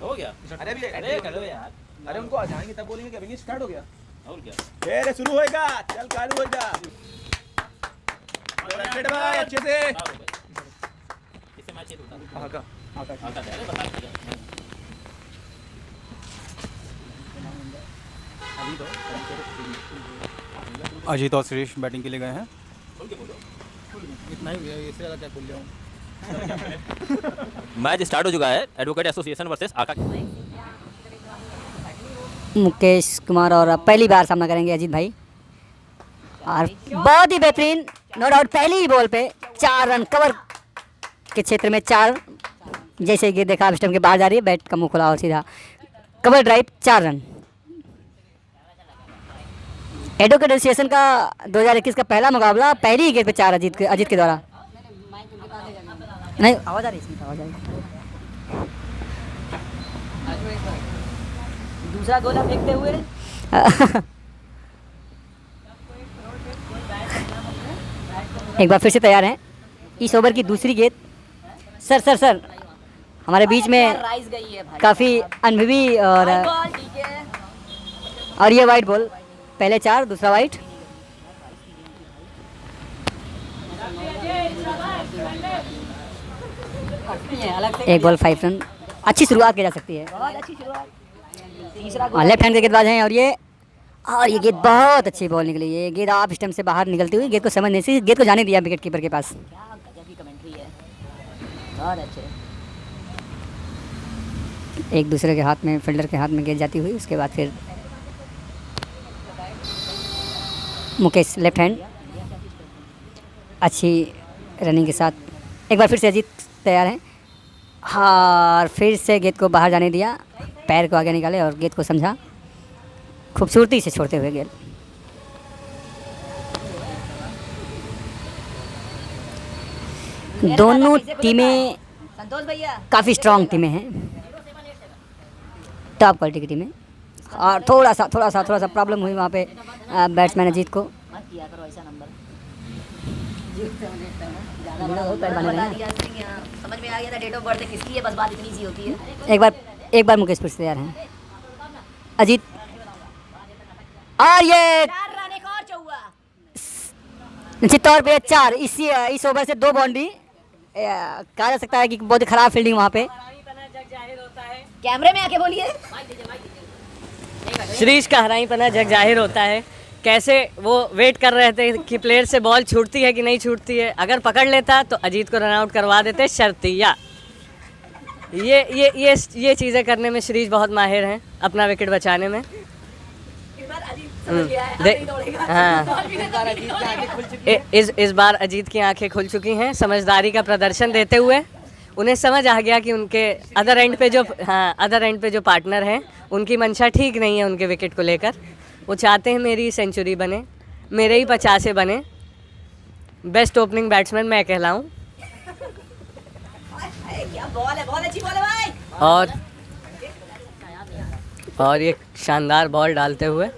हो गया। अरे अभी अरे करो यार। अरे उनको आ जाएंगे तब बोलेंगे कि अभी स्टार्ट हो गया। और क्या? फिर शुरू होएगा, चल चालू होएगा। रकेट भाई अच्छे से। इससे मैच होता है। आका आता है। अरे बता दीजिए। अभी तो अजीत और श्रीश बैटिंग के लिए गए हैं। इतना ही हुआ, इससे ज़्यादा क्या बोल रहा हूँ। मैच स्टार्ट हो चुका है। एडवोकेट एसोसिएशन वर्सेस आका। मुकेश कुमार और पहली बार सामना करेंगे अजीत भाई और बहुत ही बेहतरीन नो डाउट पहली ही बॉल पे 4 रन कवर के क्षेत्र में 4 जैसे कि देखा स्टंप के बाहर जा रही है बैट का मुंह खुला और सीधा cover drive 4 run. Advocate association का 2021 का पहला मुकाबला पहली ही गेंद पे 4 अजीत के द्वारा। नहीं आवाज़ आ रही है इसमें, आवाज़ आ रही है। दूसरा गोला फेंकते हुए एक बार फिर से तैयार हैं। इस ओवर की दूसरी गेंद। सर हमारे बीच में काफ़ी अनुभवी और ये वाइट बॉल, पहले 4 दूसरा वाइट। एक बॉल 5 रन। अच्छी शुरुआत की जा सकती है। लेफ्ट हैंड के गेंदबाज हैं और ये गेंद बहुत अच्छी बॉल निकली। ये गेंद ऑफ स्टंप से बाहर निकलती हुई गेंद को समझ नहीं सी, गेंद को जाने दिया विकेट कीपर के पास। एक दूसरे के हाथ में, फील्डर के हाथ में गेंद जाती हुई, उसके बाद फिर मुकेश लेफ्ट हैंड अच्छी रनिंग के साथ। एक बार फिर से अजीत तैयार हैं। हाँ, फिर से गेंद को बाहर जाने दिया, पैर को आगे निकाले और गेंद को समझा, खूबसूरती से छोड़ते हुए गेंद। दोनों टीमें काफ़ी स्ट्रांग टीमें हैं, टॉप क्वालिटी की टीमें। और थोड़ा सा प्रॉब्लम हुई वहाँ पे बैट्समैन अजीत को। समझ में आ गया था डेट ऑफ बर्थ किसकी है, बस बात इतनी सी होती है। एक बार मुकेश फिर से तैयार हैं। अजीत और ये निश्चित तौर पे 4 इस ओवर से 2 बाउंड्री कहा जा सकता है कि बहुत ही खराब फील्डिंग वहाँ पे। कैमरे में आके बोलिए। श्रीश का हराईपना जग जाहिर होता है। कैसे वो वेट कर रहे थे कि प्लेयर से बॉल छूटती है कि नहीं छूटती है। अगर पकड़ लेता तो अजीत को रन आउट करवा देते शर्तिया। ये चीज़ें करने में श्रीश बहुत माहिर हैं, अपना विकेट बचाने में। हाँ, इस बार अजीत की आंखें खुल चुकी हैं समझदारी का प्रदर्शन देते हुए। उन्हें समझ आ गया कि उनके अदर एंड पे जो पार्टनर हैं उनकी मंशा ठीक नहीं है उनके विकेट को लेकर। वो चाहते हैं मेरी सेंचुरी बने, मेरे ही 50 बने। बेस्ट ओपनिंग बैट्समैन मैं कहलाऊं। और ये शानदार बॉल डालते हुए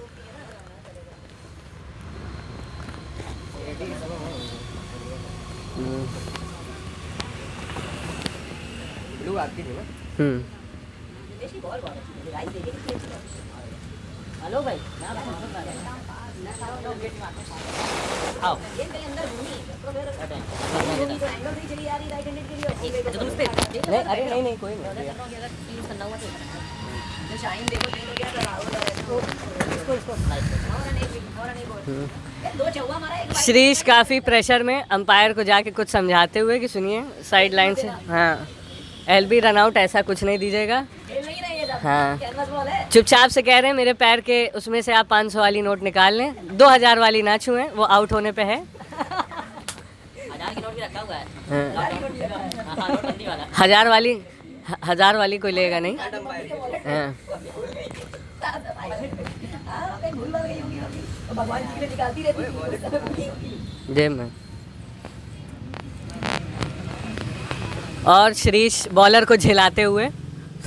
हेलो भाई, आओ। अरे नहीं कोई नहीं। श्रीश काफ़ी प्रेशर में अंपायर को जाके कुछ समझाते हुए कि सुनिए साइड लाइन से, हाँ एलबी रन आउट ऐसा कुछ नहीं दीजिएगा। हाँ, चुपचाप से कह रहे हैं मेरे पैर के उसमें से आप 500 वाली नोट निकाल लें, 2000 वाली ना छुएं, वो आउट होने पे है। 1000 की नोट भी रखा हुआ है। 1000 वाली कोई लेगा नहीं। हाँ। जेब में। और श्रीश बॉलर को झिलाते हुए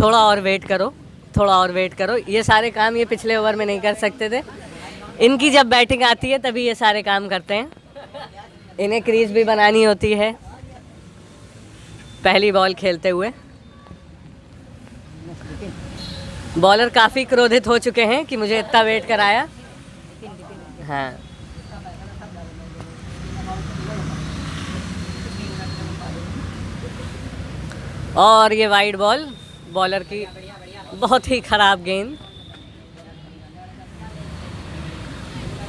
थोड़ा और वेट करो। ये सारे काम ये पिछले ओवर में नहीं कर सकते थे। इनकी जब बैटिंग आती है तभी ये सारे काम करते हैं। इन्हें क्रीज भी बनानी होती है पहली बॉल खेलते हुए। बॉलर काफ़ी क्रोधित हो चुके हैं कि मुझे इतना वेट कराया। हाँ, और ये वाइड बॉल, बॉलर की बहुत ही खराब गेंद।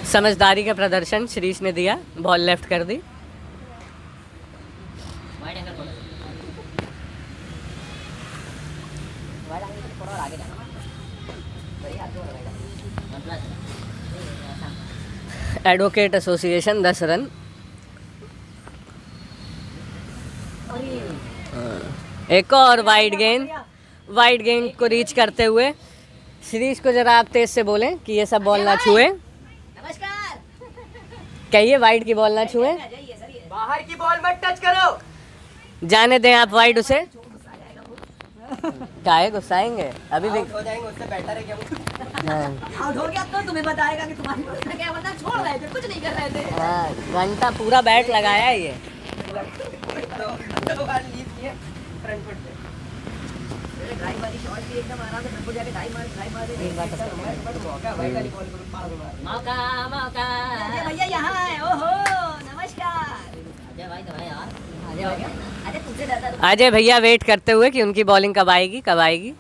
समझदारी का प्रदर्शन श्रीश ने दिया, बॉल लेफ्ट कर दी। Advocate association 10 run. एक और वाइड गेंद, वाइड गेंद को रीच करते हुए श्रीश को जरा आप तेज से बोलें कि ये सब बॉल ना छुए। कहिए वाइड की बॉल ना छुए, बाहर की बॉल मत टच करो। जाने दें आप वाइड उसे। काहे गुस्साएंगे अभी भी। हो जाएंगे, उससे बेटर है क्या? हाँ, आउट हो गया तो तुम्हें बताएगा कि तुम्हारी क्या, वरना छोड़ रहे थे, कुछ नहीं कर रहे थे। हाँ, घंटा पूरा बैट लगाया है ये। ड्राइव वाली शॉट भी एकदम आराम से फ्रंट को जाके ड्राइव मार दे। मौका मौका अजय भैया यहाँ है। ओहो नमस्कार। अजय भाई तो है यार। अजय तुझसे ज्यादा अजय भैया वेट करते हुए कि उनकी बॉलिंग कब आएगी कब आएगी।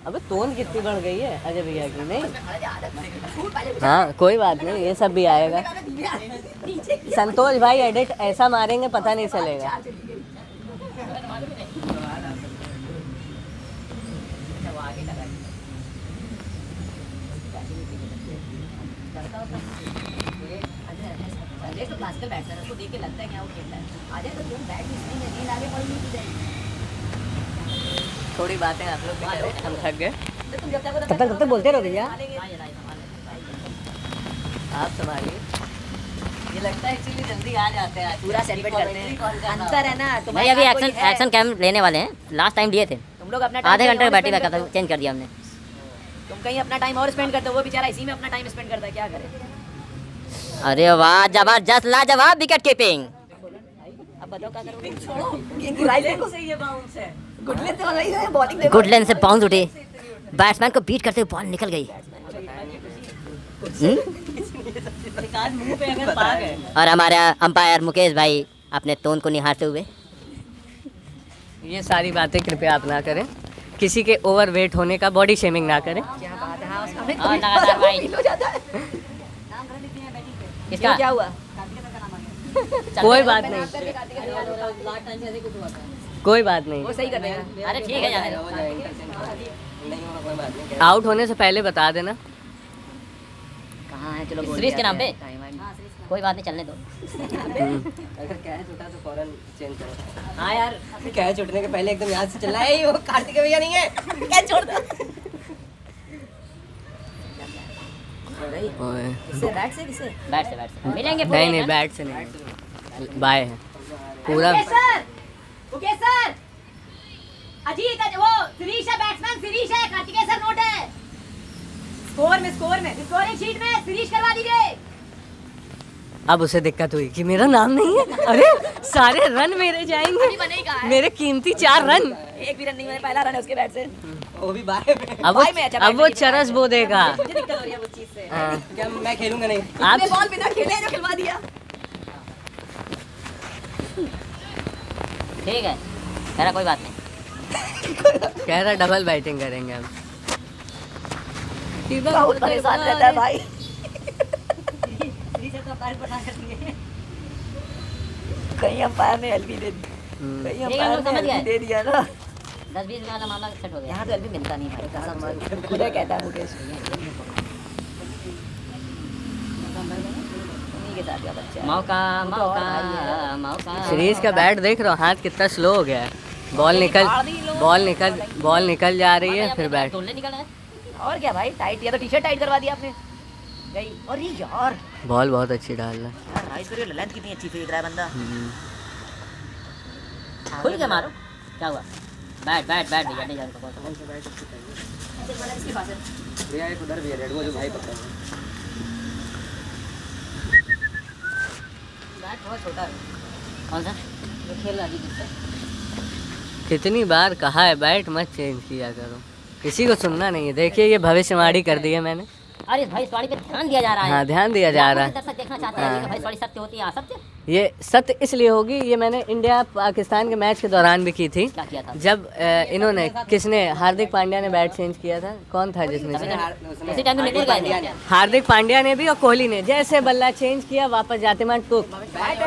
अबे टोन कितनी बढ़ गई है अजय भैया की, नहीं? हाँ कोई बात नहीं, ये सब भी आएगा। संतोष भाई एडिट ऐसा मारेंगे पता नहीं चलेगा। अजय तो क्लासिकल बैट्समैन है, उसको देख के लगता है कि वो खेलता है। अजय तो तुम बैट में स्विंग है, गेंद आगे बॉल नहीं जाएगी। थोड़ी बातें आप लोग भी करें, हम थक गए। तो तुम जब तब तक बोलते रहो भैया। आप संभालिए। ये लगता है एक्चुअली जल्दी आ जाते हैं, पूरा सेलिब्रेट करते हैं। अंतर है ना तुम्हारे भाई अभी साथ कोई एक्शन है। एक्शन कैम लेने वाले हैं, लास्ट टाइम दिए थे तुम लोग अपना आधे time घंटे और बैटरी spend बैकअप करते हो। चेंज कर दिया हमने। तुम कहीं अपना टाइम और स्पेंड करते हो, वो बेचारा इसी में अपना टाइम स्पेंड करता है, क्या करे। अरे वाह जबरदस्त लाजवाब विकेट कीपिंग। अब बताओ क्या करोगे। छोड़ो गेंद राइट देखो सही है, बाउंस है। गुड लेंथ वाला ही है, बॉलिंग गुड लेंथ से बाउंस उठी, बैट्समैन को बीट करते हुए बॉल निकल गई। मुंह पे अगर पाग है। और हमारा अंपायर मुकेश भाई अपने टोन को निहारते हुए। ये सारी बातें कृपया आप ना करें, किसी के ओवर वेट होने का बॉडी शेमिंग ना करें। क्या बात है। हाँ उसका हमें और लगातार भाई। हो जाता है। इसका क्या हुआ। कोई बात नहीं, कोई बात वो नहीं। सही कर देगा। अरे ठीक है जाने दो। आउट होने से पहले बता देना। कहाँ है, चलो श्रीश के नाम पे कोई बात नहीं, चलने दो। अगर कैच उठा तो फौरन चेंज करो। हाँ यार, कैच उठने के पहले एकदम याद से चलना है। वो कार्तिक भैया नहीं है, कैच छोड़ दो। ओए, किससे, बैट से किससे? बैट से मिलेंगे पूरे नहीं नहीं हैं। बैट से नहीं, बाय है पूरा। ओके सर अजीत वो शिरीष है, बैट्समैन शिरीष है, कार्तिकेय सर नोट है। स्कोर में स्कोरिंग शीट में शिरीष करवा दीजिए। अब उसे दिक्कत हुई कि मेरा नाम नहीं है। अरे सारे रन मेरे जाएंगे, मेरे कीमती 4 रन। एक भी रन नहीं हुआ, पहला रन है उसके बैट से। वो भी बाय में। अब बाय में, अच्छा, बाय अब में वो जीतना चरस बो देगा। मुझे दिक्कत हो रही है वो चीज से। हाँ, क्या मैं खेलूंगा नहीं? आप बॉल बिना खेले जो खिलवा दिया। ठीक है कह रहा कोई बात नहीं। कह रहा डबल बैटिंग करेंगे हम। बहुत परेशान रहता है भाई। कहीं अंपायर ने एलबी दे दी, कहीं ठीक है, हम लोग अंपायर समझ ने गए। एलबी दे दिया ना। 10-20 वाला मामला सेट हो गया। यहाँ तो एलबी मिलता नहीं भाई, कसम से खुद ही कहता है मुकेश। उन्हीं के साथ का बच्चा है। मौका मौका मौका। सीरीज का बैट देख रहा हूँ, हाथ कितना स्लो हो गया है। बॉल निकल जा रही है, फिर बैट। टोले निकल है। और क्या भाई, टाइट या तो टी-शर्ट टाइट करवा दिया आपने। गई। और ये यार बॉल बहुत अच्छी डाल रहा है। यार नाइस करिए, लेंथ कितनी अच्छी फेंक रहा है बंदा। खुल के मारो। क्या हुआ? बैट भैया नहीं जाने का बहुत। इसके पास है। भैया एक उधर भी है, रेड वो जो भाई पकड़ा है। बैट बहुत छोटा है। कौन सा? जो खेल रहा है जिससे। कितनी बार कहा है बैट मत चेंज किया करो, किसी को सुनना नहीं है। देखिए ये भविष्यवाणी कर दी है मैंने। अरे भविष्यवाणी पे ध्यान दिया जा रहा है। हाँ ध्यान दिया जा रहा है। दर्शक देखना चाहते हैं कि भविष्यवाणी सत्य होती है असत्य। ये सत्य इसलिए होगी, ये मैंने इंडिया पाकिस्तान के मैच के दौरान भी की थी। क्या किया था? जब इन्होंने किसने हार्दिक पांड्या ने बैट चेंज किया था, कौन था जिसने उसी टाइम में निकल गए थे। हार्दिक पांड्या ने भी और कोहली ने जैसे बल्ला चेंज किया वापस जाते मान टूक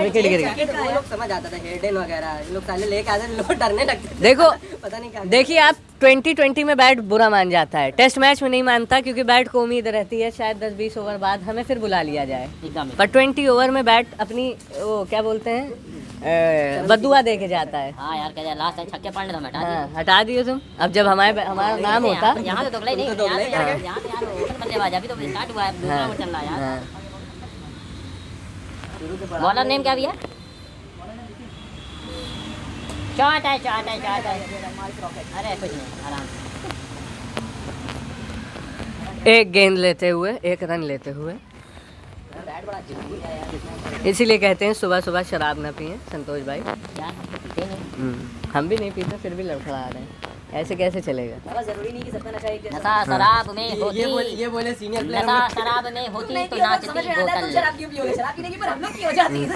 विकेट गिर गया। वो लोग समझ आता था हेडन वगैरह, ये लोग साले लेके आते लोग डरने लगते थे। देखो पता नहीं क्या। देखिए आप 2020 में बैट बुरा मान जाता है, टेस्ट मैच में नहीं मानता क्योंकि बैट को उम्मीद रहती है शायद 10-20 ओवर बाद हमें फिर बुला लिया जाए। पर 20 ओवर में बैट अपनी वो क्या बोलते हैं बद्दुआ दे के जाता है। हाँ यार कह लास्ट टाइम छक्के पड़ने तो हाँ, हटा दिए तुम। अब जब हमारा नाम होता यहाँ तो दोगला नहीं, यहाँ ओपन बल्लेबाज अभी तो स्टार्ट हुआ है, दूसरा ओवर चल रहा है यार। हाँ। बॉलर नेम क्या भैया? शॉट है, शॉट है, शॉट है। अरे कुछ नहीं, आराम से। एक गेंद लेते हुए 1 रन लेते हुए। इसीलिए कहते हैं सुबह सुबह शराब ना पिए संतोष भाई। यार पीते नहीं। हम भी नहीं पीते फिर भी लड़खड़ा रहे हैं, ऐसे कैसे चलेगा? जरूरी नहीं कि सबका नशा एक जैसा। नशा शराब में होती, ये बोले सीनियर प्लेयर नशा शराब में होती तो नाचती समझ में आता है, तुम बोतल। शराब क्यों पियोगे? शराब पीने की पर हम लोग की हो जाती है।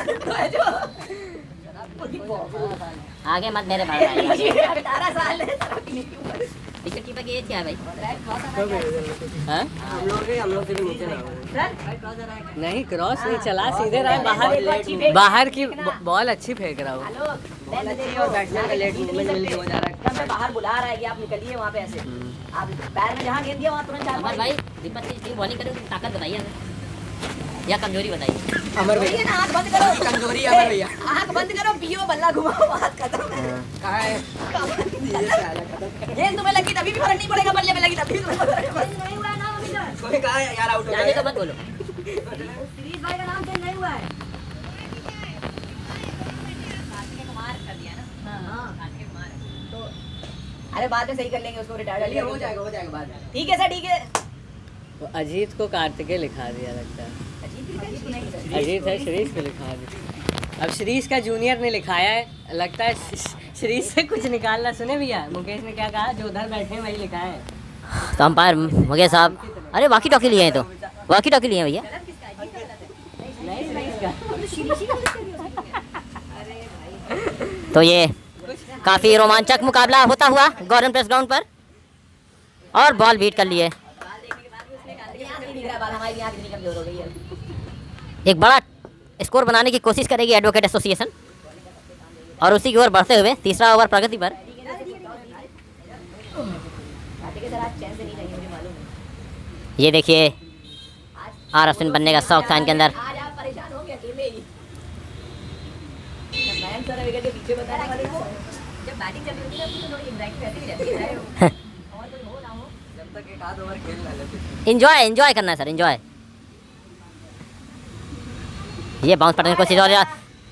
आगे मत मेरे भाई। 18 साल है शराब पीने की उम्र। विकेट कीपर की एज क्या है भाई? हाँ? हम लोग से भी नीचे ना हो। नहीं क्रॉस नहीं चला, सीधे रहा बाहर की बॉल अच्छी फेंक रहा हूँ। और बैट्समैन का लेट मूवमेंट मिल के हो जा रहा है। हमें बाहर बुला रहा है कि आप निकलिए वहाँ पे ऐसे। आप पैर में जहाँ गेंद दिया वहाँ तुरंत चार अमर भाई दीपक की बॉलिंग करो, ताकत बताइए हमें या कमजोरी बताइए। अमर ये भैया ना आँख बंद करो। कमजोरी है अमर भैया। आँख बंद करो, पियो बल्ला घुमाओ, बात खत्म है। कहाँ है ये साला खत्म। गेंद तुम्हें लगी तभी भी फर्क नहीं पड़ेगा, बल्ले में लगी तभी तुम्हें फर्क नहीं हुआ ना अभी तक। कोई कहा है यार आउट हो जाने गया। तो मत बोलो। सीरीज भाई का नाम चेंज नहीं हुआ है। अरे बाद में सही कर लेंगे उसको, रिटायर चलिए हो जाएगा बाद में। ठीक है सर, ठीक है। तो अजीत को कार्तिकेय लिखा दिया लगता है। अजीत है, श्रीश को लिखा दिया। अब श्रीश का जूनियर ने लिखाया है, लगता है श्रीश से कुछ निकालना। सुने भैया मुकेश ने क्या कहा, जो उधर बैठे हैं वही लिखा है। तो अंपायर मुकेश साहब, अरे वाकी टॉकी लिए हैं, तो वाकी टॉकी लिए हैं भैया। तो ये काफी रोमांचक मुकाबला होता हुआ गवर्नमेंट प्रेस ग्राउंड पर, और बॉल बीट कर लिए। एक बड़ा स्कोर बनाने की कोशिश करेगी एडवोकेट एसोसिएशन, और उसी की ओर बढ़ते हुए तीसरा ओवर प्रगति पर। ये देखिए आर अश्विन बनने का शौक था इनके अंदर। आज आप परेशान हो गए अकेले ही। मयंक सर विकेट के पीछे बता रहा है, जब बैटिंग चल रही है तो थोड़ी एंजाइटी रहती है और कोई हो ना हो, जब तक एक आध ओवर खेल लेते। एंजॉय करना है सर, एंजॉय। ये बाउंस पड़ने की कोशिश और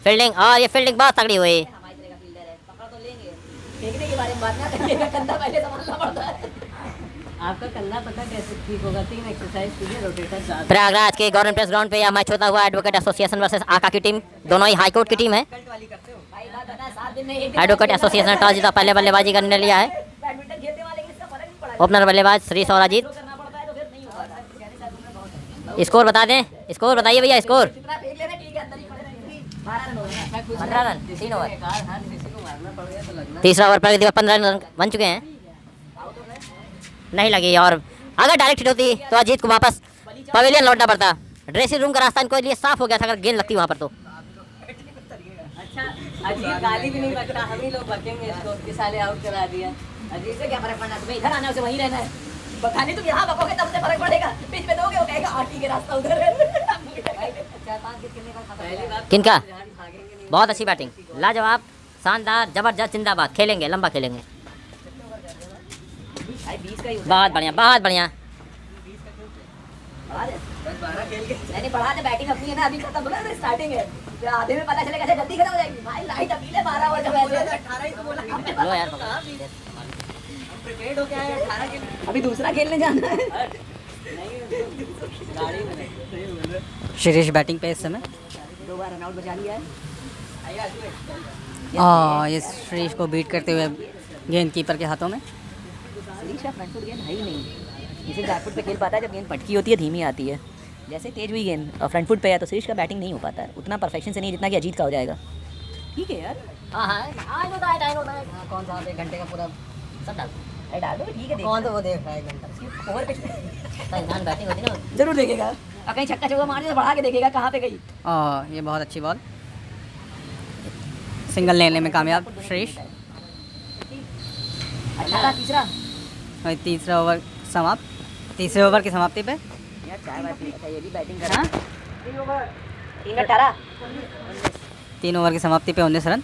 फील्डिंग, और ये फील्डिंग बहुत तगड़ी हुई। हमारी तरह का फील्डर है, पकड़ तो लेंगे। फेंकने के बारे में बात ना करिएगा, कंधा पहले संभालना पड़ता है। आपका कंधा पता कैसे ठीक होगा? 3 एक्सरसाइज कीजिए, रोटेटर 4। प्रयागराज के गवर्नमेंट प्रेस ग्राउंड पे यह मैच होता हुआ एडवोकेट एसोसिएशन वर्सेस आका की टीम, दोनों ही हाईकोर्ट की टीम है। भाई बात बता, 7 दिन में एक एडवोकेट एसोसिएशन ने टॉस जीता, पहले बल्लेबाजी का निर्णय लिया है। बैडमिंटन खेलते वाले के इसका फर्क नहीं पड़ा। ओपनर बल्लेबाज श्रीश और अजीत। करना पड़ता है तो फिर नहीं होता। स्कोर बता दें, स्कोर बताइए भैया। स्कोर जितना फेंक लेना ठीक है, अंदर ही खड़े रहेंगे। 12 रन हो गए। 15 रन 3 ओवर। तीसरा ओवर प्रगति पर 15 रन बन चुके हैं, नहीं लगी। और अगर डायरेक्ट हिट होती तो अजीत को वापस पवेलियन लौटना पड़ता। ड्रेसिंग रूम का रास्ता इनको लिए साफ हो गया था अगर गेंद लगती वहाँ पर तो। अच्छा अजीत गाली भी नहीं बकता, हम ही लोग बकेंगे इसको कि साले आउट करा दिया। अजीत से क्या फर्क पड़ना, तुम्हें इधर आना है, उसे वहीं रहना है। बखाने तुम यहाँ बकोगे तब से फर्क पड़ेगा, बीच में दोगे वो कहेगा आटी के रास्ता उधर है। पहली बात किनका ध्यान भागेंगे नहीं। बहुत अच्छी बैटिंग, लाजवाब, शानदार, जबरदस्त, जिंदाबाद। खेलेंगे, लंबा खेलेंगे। भाई 20 का ही होता बहुत बढ़िया, बहुत बढ़िया। है। मैंने पढ़ा था बैटिंग अपनी है ना, अभी खत्म होगा ना, स्टार्टिंग है। फिर आधे में पता चलेगा अच्छा जल्दी खत्म हो जाएगी। भाई लाइट अभी ले 12 ओवर का मैच है। 18 ही तो बोला। लो यार पकड़ो। प्रिपेयर्ड हो क्या है 18 के लिए। अभी दूसरा खेलने जाना है। गाड़ी में शिरीष बैटिंग पे इस समय। 2 बार रन आउट बचा लिया है। ये शिरीष को बीट करते हुए गेंद कीपर के हाथों में। शिरीष का फ्रंट फुट गेंद है ही नहीं। इसे बैक फुट पे खेल पाता है जब गेंद पटकी होती है, धीमी आती है। जैसे तेज हुई गेंद और फ्रंट फुट पे है तो शिरीष का बैटिंग नहीं हो पाता है उतना परफेक्शन से, नहीं जितना कि अजीत का हो जाएगा। ठीक है यार, हाँ हाँ हाँ होता है टाइम होता है। हाँ, कौन सा 1 घंटे का पूरा सब डाल अरे डाल दो, ठीक है। कौन तो वो देख रहा है 1 घंटा देखो ओवर पिच इंसान बैटिंग होती ना जरूर देखेगा और कहीं छक्का चौका मारने तो बढ़ा के देखेगा कहाँ पे गई। और ये बहुत अच्छी बॉल, सिंगल लेने में कामयाब श्रेष्ठ। 18 तीसरा। और तीसरा ओवर समाप्त। तीसरे ओवर की समाप्ति पे यार 4 बार अच्छा ये भी बैटिंग कर रहा है। 3 ओवर 3 18 3 ओवर की समाप्ति पे 19 रन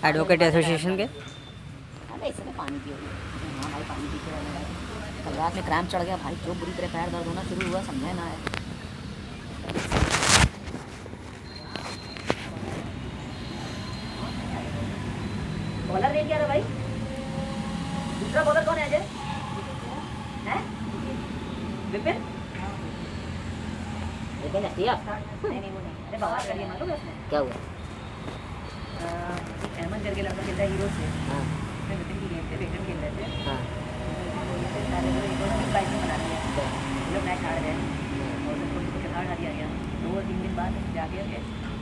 एडवोकेट एसोसिएशन के। अरे इस समय पानी पियोगे? हाँ भाई पानी पीते रहना भाई। कल रात में क्रैम्प चढ़ गया भाई, जो बुरी तरह पैर दर्द होना शुरू हुआ समझा ना है। बॉलर रेट क्या था भाई? दूसरा बॉलर कौन है अजय? हैं? विपिन? लेकिन अस्तिया नहीं नहीं वो नहीं। अरे बवाल कर दिया मालूम है उसने? क्या हुआ? एक अहमद करके लड़का खेलता है हीरो से। हाँ उसने विपिन की गेम पे वेटन खेल रहे थे। हाँ सारे लोग एक और प्राइस में बना दिया। ये लोग मैच हार गए और सबको इनको खिलाड़ हार दिया गया। 2-3 दिन बाद जाके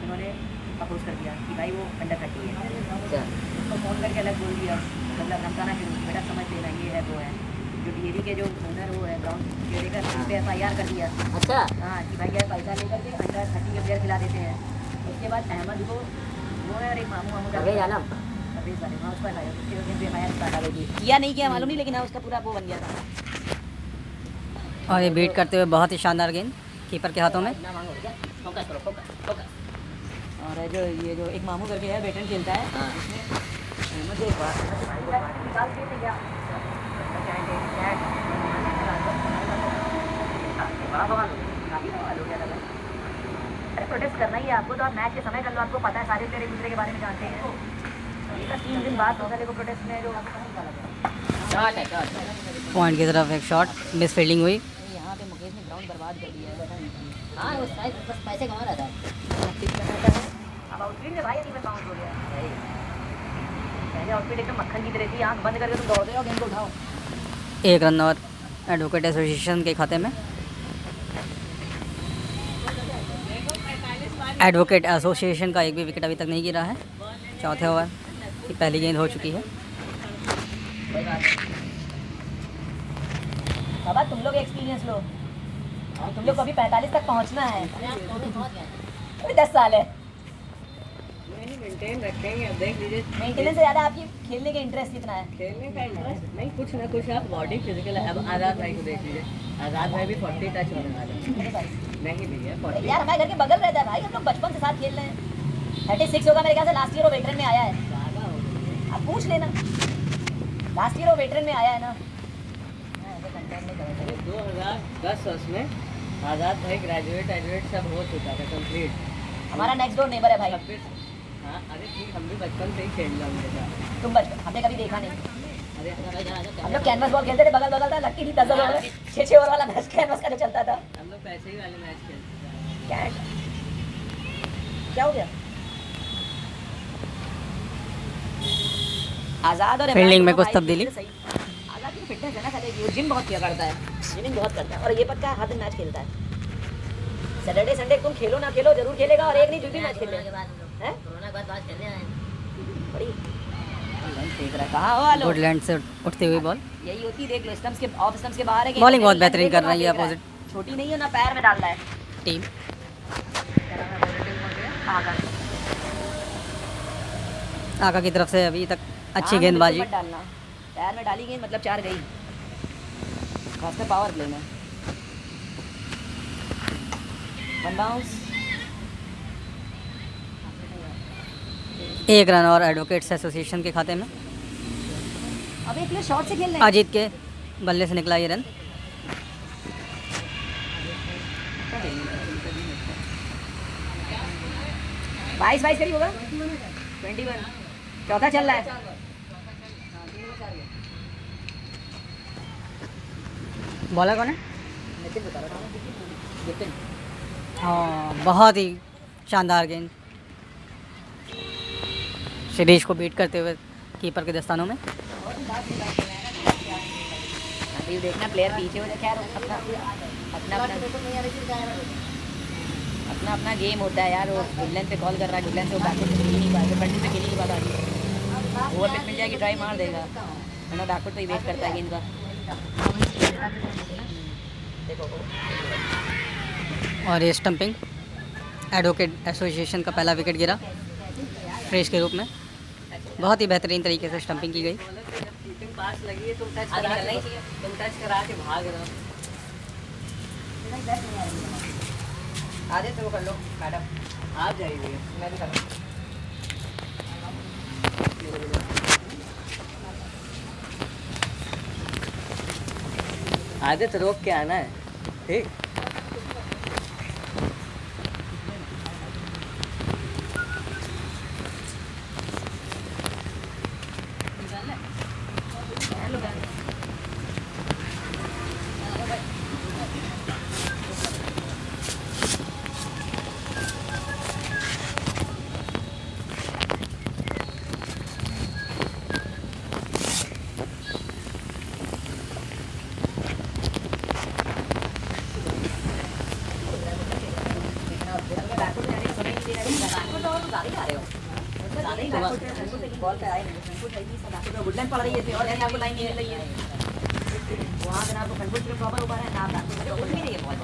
इन्होंने अपोज कर दिया कि भाई वो अंडर 30 है। अच्छा उसको फ़ोन करके अलग बोल दिया, मतलब धमकाना शुरू किया, बेटा समझ लेना ये है वो है। जो डीएवी के जो ओनर वो है ब्राउन केड़े का, उस पर FIR कर दिया। अच्छा हाँ कि भाई यार पैसा लेकर के अंडर 30 के प्लेयर खिला देते हैं। उसके बाद अहमद को वो है और एक मामू अबे जाना परवेज वाले वहाँ उसको FIR स्टार्ट आ गई थी। किया नहीं किया मालूम नहीं, लेकिन हाँ उसका पूरा वो बन गया था। और ये बीट करते हुए बहुत ही शानदार गेंद कीपर के हाथों में। ना मांगो क्या फोकस करो फोकस और जो ये जो एक मामू करके है वेटरन खेलता है, हाँ। उसने अहमद को एक बार निकाल के नहीं गया। बड़ा बवाल काफ़ी बवाल हो गया था भाई। अरे प्रोटेस्ट करना ही है आपको, तो आप मैच के समय कर लो, आपको पता है सारे प्लेयर एक दूसरे के बारे में जानते हैं। ये तो 3 दिन बाद दूसरे को प्रोटेस्ट में जो शॉट है शॉट पॉइंट की तरफ एक शॉट मिस फील्डिंग हुई। यहाँ पे मुकेश ने ग्राउंड बर्बाद कर दिया है, पता नहीं। हाँ वो बस पैसे कमा रहा था अब आउटफील्ड में भाई नहीं मैं काउंट हो गया। पहले आउटफील्ड एकदम मक्खन की तरह थी, आँख बंद करके तुम दौड़ते हो गेंद को उठाओ। 1 रन और एडवोकेट एसोसिएशन के खाते में। एडवोकेट एसोसिएशन का एक भी विकेट अभी तक नहीं गिरा है। चौथे ओवर की पहली गेंद हो चुकी है। बाबा तुम लोग एक्सपीरियंस लो, तुम लोग को अभी 45 तक पहुंचना है। अभी 10 साल है। मेंटेन रखेंगे, अब देख लीजिए मेंटेनेंस से ज़्यादा आपकी खेलने के इंटरेस्ट कितना है? खेलने का इंटरेस्ट नहीं, कुछ ना कुछ आप बॉडी फिजिकल। अब आज़ाद भाई को देख लीजिए, आज़ाद भाई भी 40 टच होने वाले नहीं भैया 40। यार हमारे घर के बगल रहता है भाई, हम लोग बचपन से साथ खेल रहे हैं। 36 होगा मेरे ख्याल से, लास्ट ईयर वो वेटरन में आया है। आप पूछ लेना, लास्ट ईयर वो वेटरन में आया है ना। 2010 उसमें आज़ाद भाई ग्रेजुएट सब हो चुका था कंप्लीट। हमारा नेक्स्ट डोर नेबर है भाई। 26 हाँ अरे ठीक, हम भी बचपन से ही खेल रहे हैं। तुम बचपन हमने कभी देखा नहीं। अरे हम लोग कैनवस बॉल खेलते थे, बगल बगल था, लगती थी 10 ओवर 6-6 ओवर वाला मैच कैनवस का जो चलता था। हम लोग पैसे ही वाले मैच खेलते थे। क्या हो गया? आज़ाद और फील्डिंग में इमरान कुछ को तब्दीली? भाई आज़ाद की फिटनेस है ना, खाली वो जिम बहुत किया करता है, जिमिंग बहुत करता है। और ये पक्का हर दिन मैच खेलता है। सैटरडे संडे तुम खेलो ना खेलो जरूर खेलेगा, और एक नहीं 2 भी मैच खेलेगा। हैं? कोरोना के बाद बात करने आए बड़ी देख रहा कहाँ हो आलो? गुडलैंड से उठती हुई बॉल। यही होती है, देख लो स्टंप्स के ऑफ स्टंप्स के बाहर है कि बॉलिंग बहुत बेहतरीन कर रही है अपोजिट छोटी नहीं है ना, पैर में डाल रहा है। टीम। आका की तरफ से अभी तक अच्छी गेंदबाजी। मत डालना, पैर में डाली गेंद मतलब 4 गई, खासकर पावर प्ले में। 1 बाउंस। 1 रन और एडवोकेट्स एसोसिएशन के खाते में। अब एक प्लेयर शॉट से खेल रहे हैं। अजीत के बल्ले से निकला ये रन। 22 करीब होगा, 21 चौथा चल रहा है। बॉलर कौन है? हाँ बहुत ही शानदार गेंद, शिरीष को बीट करते हुए कीपर के दस्तानों में। अभी देखना प्लेयर पीछे हो जाए, खैर अपना अपना अपना गेम होता है यार। वो गुडलैंड पे कॉल कर रहा है, गुडलैंड से वो बैकवर्ड पे खेल ही नहीं पाएगा, फ्रंट पे खेल ही नहीं पाता। ओवर पिच मिल जाएगी, ट्राई मार देगा, वरना बैकवर्ड पे ही वेट करता है गेंद का। और ये स्टंपिंग एडवोकेट एसोसिएशन का पहला विकेट गिरा फ्रेश के रूप में। बहुत ही बेहतरीन तरीके से स्टंपिंग की गई। पास लगी है, तुम टच करा के भाग रहे हो। आधे तो कर लो मैडम, आप जाइए, मैं भी करूँ। आधे तो रोक के आना है, ठीक। गुडलैंड पड़ रही है और आपको लाइन नहीं मिल रही है वहाँ पे, ना आपको फ्रंट फुट प्रॉपर हो पा रहा है, ना आप बैक फुट उठ भी रही है बॉल।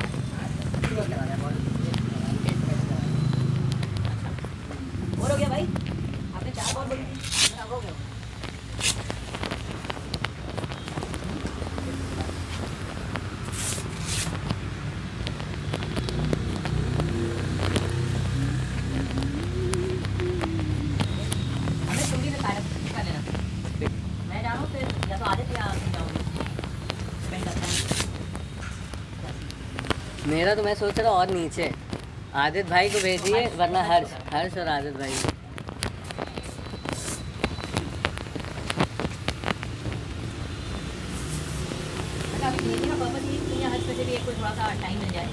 और हो गया भाई, आपने 4 बॉल बोली थी, हो गया। मेरा तो मैं सोच रहा और नीचे आदित्य भाई को भेजिए, वरना हर्ष और आदित्य भाई। थोड़ा सा टाइम मिल जाए।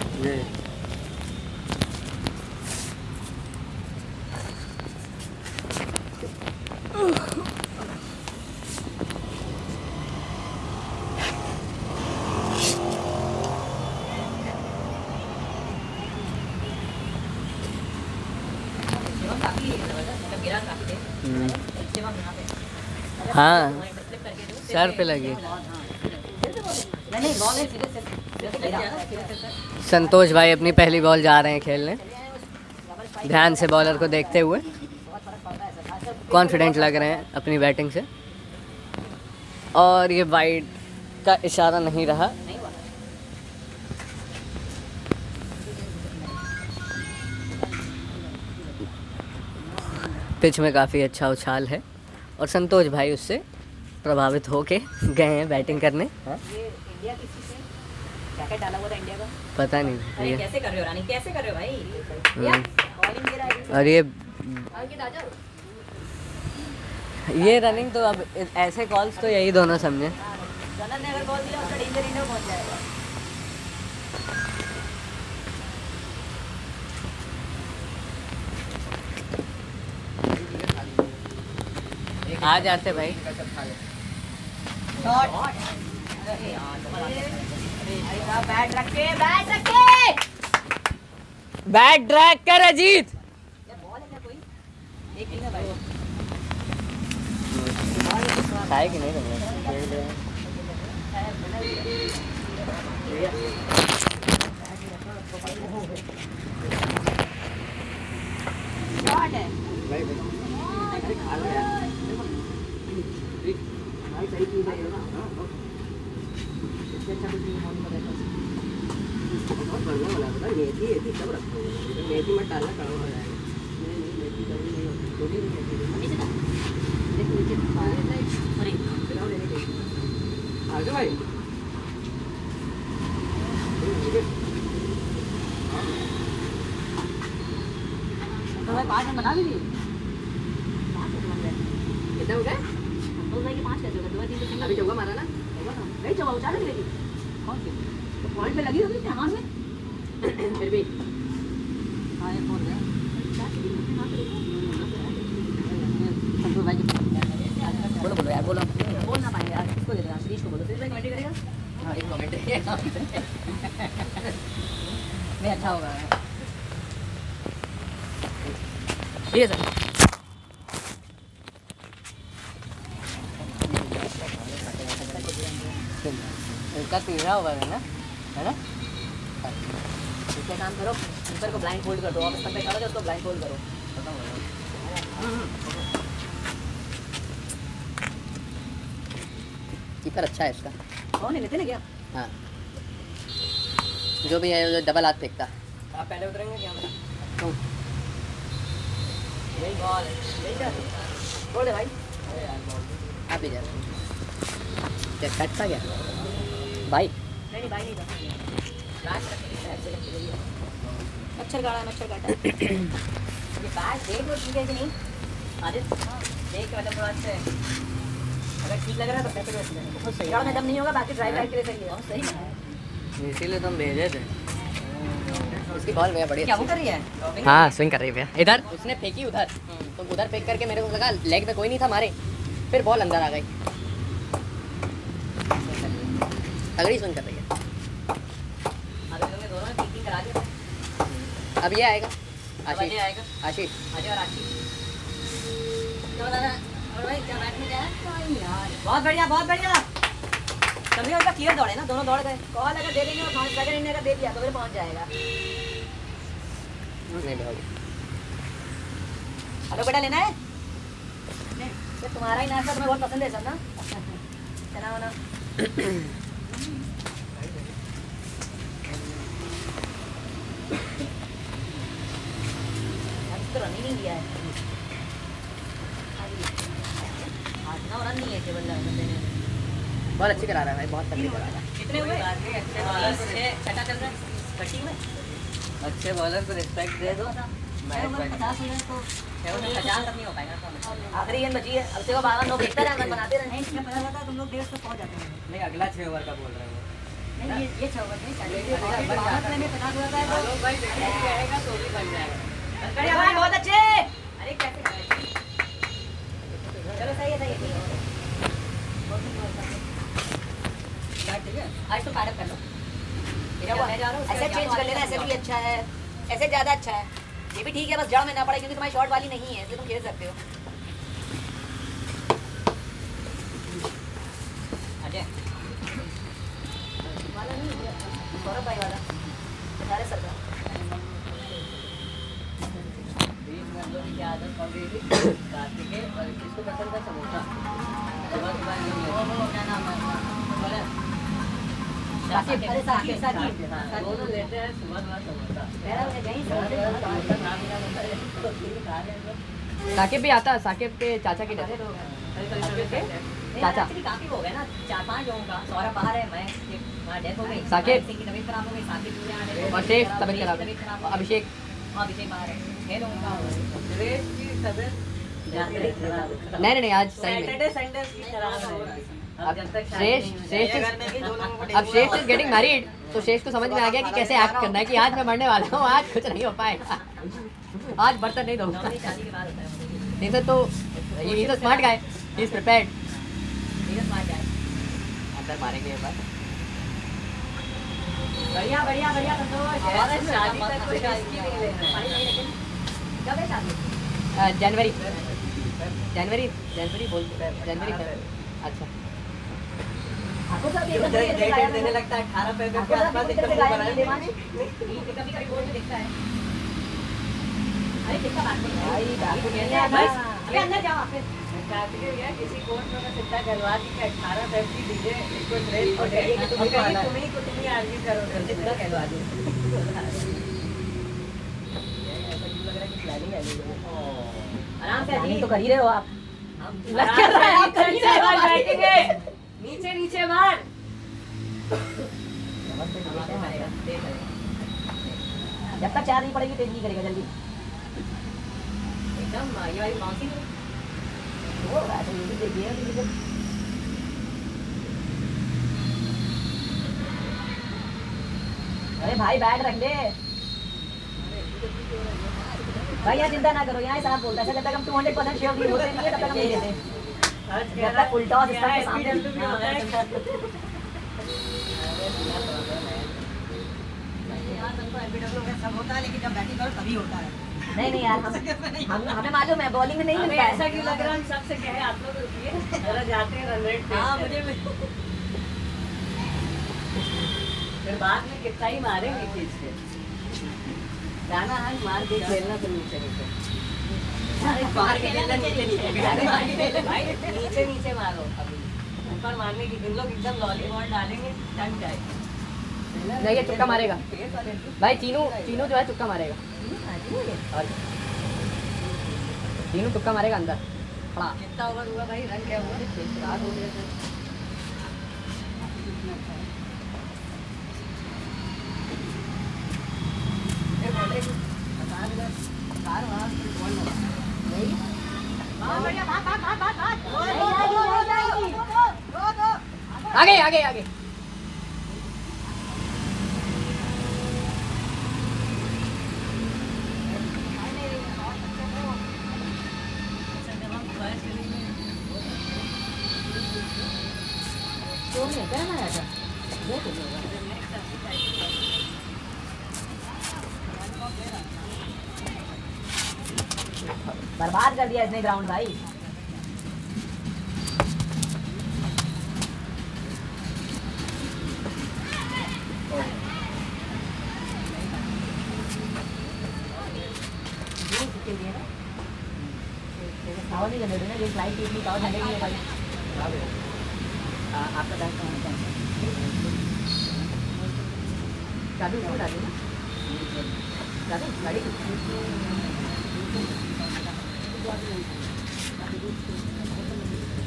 हाँ, सर पे लगी। संतोष भाई अपनी पहली बॉल जा रहे हैं खेलने, ध्यान से बॉलर को देखते हुए, कॉन्फिडेंट लग रहे हैं अपनी बैटिंग से। और ये वाइड का इशारा नहीं रहा। पिच में काफ़ी अच्छा उछाल है और संतोष भाई उससे प्रभावित होके गए हैं बैटिंग करने। इंडिया किसी से जैकेट डाला हुआ था इंडिया का, पता नहीं अरे कैसे कर रहे हो रानी, कैसे कर रहे हो भाई। और ये रनिंग तो अब ऐसे कॉल्स तो यही दोनों समझे। रनर ने अगर बॉल दिया उसका डेंजर इंडो पहुंच जाएगा। आ जाते भाई। बैट रख के बैट ड्रैग कर अजीत। खाए कि नहीं तो भाई 5 रन बना भी दिए। कितना हो गया? तो भाई के 5 कैसे हो गए? 2 3 तो सिंगल अभी चौका मारा ना, नहीं चौका उछाला लेकिन कौन सी तो पॉइंट पे लगी होगी हमारे से फिर भी। हां ये फोन है संतोष भाई बोलो यार, बोलो बोल ना पाए। करेगा? हाँ एक कमेंट्री नहीं अच्छा होगा ठीक है सर इसका तीसरा होगा है ना इसका काम करो ऊपर को ब्लाइंड फोल्ड कर दो आप इस पे खड़ा हो उसको ब्लाइंड फोल्ड करो कीपर अच्छा है इसका कौन है नितिन है क्या हाँ जो भी है जो डबल हाथ फेंकता आप पहले उतरेंगे क्या तुम यही बॉल यही क्या छोड़ दे भाई आप ही जा क्या कटता क्या भाई नहीं भाई नहीं मच्छर काटा मच्छर काटा ये बैट देख लो ठीक है कि नहीं आदित्य देख के मतलब थोड़ा अच्छा है अगर ठीक लग रहा है तो पैसे दो बहुत सही है दम नहीं होगा बाकी ड्राइव राइड के लिए सही है सही है इसीलिए तुम भेजे थे उसकी बॉल भैया बढ़िया क्या वो कर रही है हाँ स्विंग कर रही है भैया इधर उसने फेंकी उधर तो उधर फेंक करके मेरे को लगा लेग पे कोई नहीं था मारे फिर बॉल अंदर आ गई तगड़ी स्विंग कर रही है दोनों टीचिंग करा दिया अब ये आएगा आशीष आशीष अजय और आशीष बहुत बढ़िया समझिए उनका क्लियर दौड़े ना दोनों दौड़ गए कॉल अगर दे देंगे और 5 सेकंड इन्हें अगर दे दिया तो फिर पहुंच जाएगा हेलो बेटा लेना है ये तुम्हारा ही नाश्ता तुम्हें बहुत पसंद है सब ना चना वना तो रन ही नहीं लिया है रन नहीं है केवल बहुत अच्छी करा रहा है भाई बहुत तगड़ी करा रहा है कितने हुए छठा चल रहा है 30 में अच्छे बॉलर को रिस्पेक्ट दे दो 50 तो 50 तक नहीं हो पाएगा आखिरी गेंद बची है अब से वो 52 लोग देखते रहे बनाते रहे नहीं इसमें पता चलता है तुम लोग 150 तक पहुंच जाते हैं नहीं अगला 6 ओवर का बोल रहे हो नहीं ये 6 ओवर नहीं में 50 होता है तो भाई देखने रहेगा तो भी बन जाएगा बढ़िया भाई बहुत अच्छे अरे कैसे चलो सही है ठीक है आज तो पैडअप कर लो ऐसे चेंज कर लेना ऐसे भी अच्छा है ऐसे ज़्यादा अच्छा है ये भी ठीक है बस जड़ में ना पड़े क्योंकि तुम्हारी शॉट वाली नहीं है इसलिए तुम खेल सकते हो अजय वाला नहीं सौरभ भाई वाला सारे सरकार की आदत ऑलरेडी कार्तिक है और किसको पसंद है समोसा क्या नाम है साकिब दोनों लेते हैं सुबह समोसा साकिब भी आता है साकिब के चाचा की चाचा काफी हो गए ना 4-5 लोगों का सौरभ बाहर है मैं डेथ हो गई साकिब की तबीयत खराब हो गई साकिब और शेख तबीयत खराब अभिषेक बाहर है 6 लोगों का नहीं आज सही में अब श्रेष्ठ इज गेटिंग मैरिड तो श्रेष्ठ को समझ में आ गया कि कैसे एक्ट करना है कि आज मैं मरने वाला हूँ आज कुछ नहीं हो पाएगा आज बर्तन नहीं दूंगा नहीं सर तो he is a smart guy he is prepared अंदर मारेंगे एक बार बढ़िया संतोष कब है शादी जनवरी बोल जनवरी अच्छा आपको सब देने लगता है 18 फरवरी के आसपास एकदम बनाए कभी बोल के देखता है अरे कितना बात भाई बस अरे अंदर जाओ आप कार्तिक भैया किसी कोर्ट में सिद्धा करवा दी कि 18 फरवरी डीजे इसको ड्रेस हो जाएगी तुम ही आर्ग्यू करो सिद्धा करवा दो आराम से तो कर ही रहे हो आप नीचे मार जब तक चार नहीं पड़ेगी तेज नहीं करेगा जल्दी एकदम ये वाली बाउंसिंग अरे भाई बैट रख ले भाई यहाँ चिंता ना करो यहाँ साहब बोलता है जब तक हम 200% श्योर नहीं होते नहीं तब तक हम नहीं देते जब तक उल्टा सब होता है लेकिन जब बैटिंग करो तभी होता है। नहीं नहीं यार, हम हमें मालूम है बॉलिंग में नहीं हमें मिलता है। ऐसा क्यों लग रहा है हम सबसे कहे आप लोग रुकिए जरा जाते हैं रन रेट हाँ मुझे फिर बाद में कितना ही मारेंगे खींच के गाना है मार के खेलना तो नीचे नीचे बाहर के खेलना नीचे नीचे भाई नीचे नीचे मारो अभी ऊपर मारने की इन लोग एकदम लॉलीबॉल डालेंगे टन जाएगी नहीं ये तुक्का मारेगा भाई, चीनू जो है तुक्का मारेगा, और चीनू तुक्का मारेगा अंदर पड़ा। कितना ओवर हुआ भाई, रन क्या हुआ? रात हो गया था। आगे आगे आगे बर्बाद कर दिया इसने ग्राउंड भाई। हवा नहीं जनरेट ना, ये फ्लाइट की इतनी पावर जनरेट नहीं है भाई। आपका बैंक कहाँ है? चाबी उसको डालिए ना, चाबी गाड़ी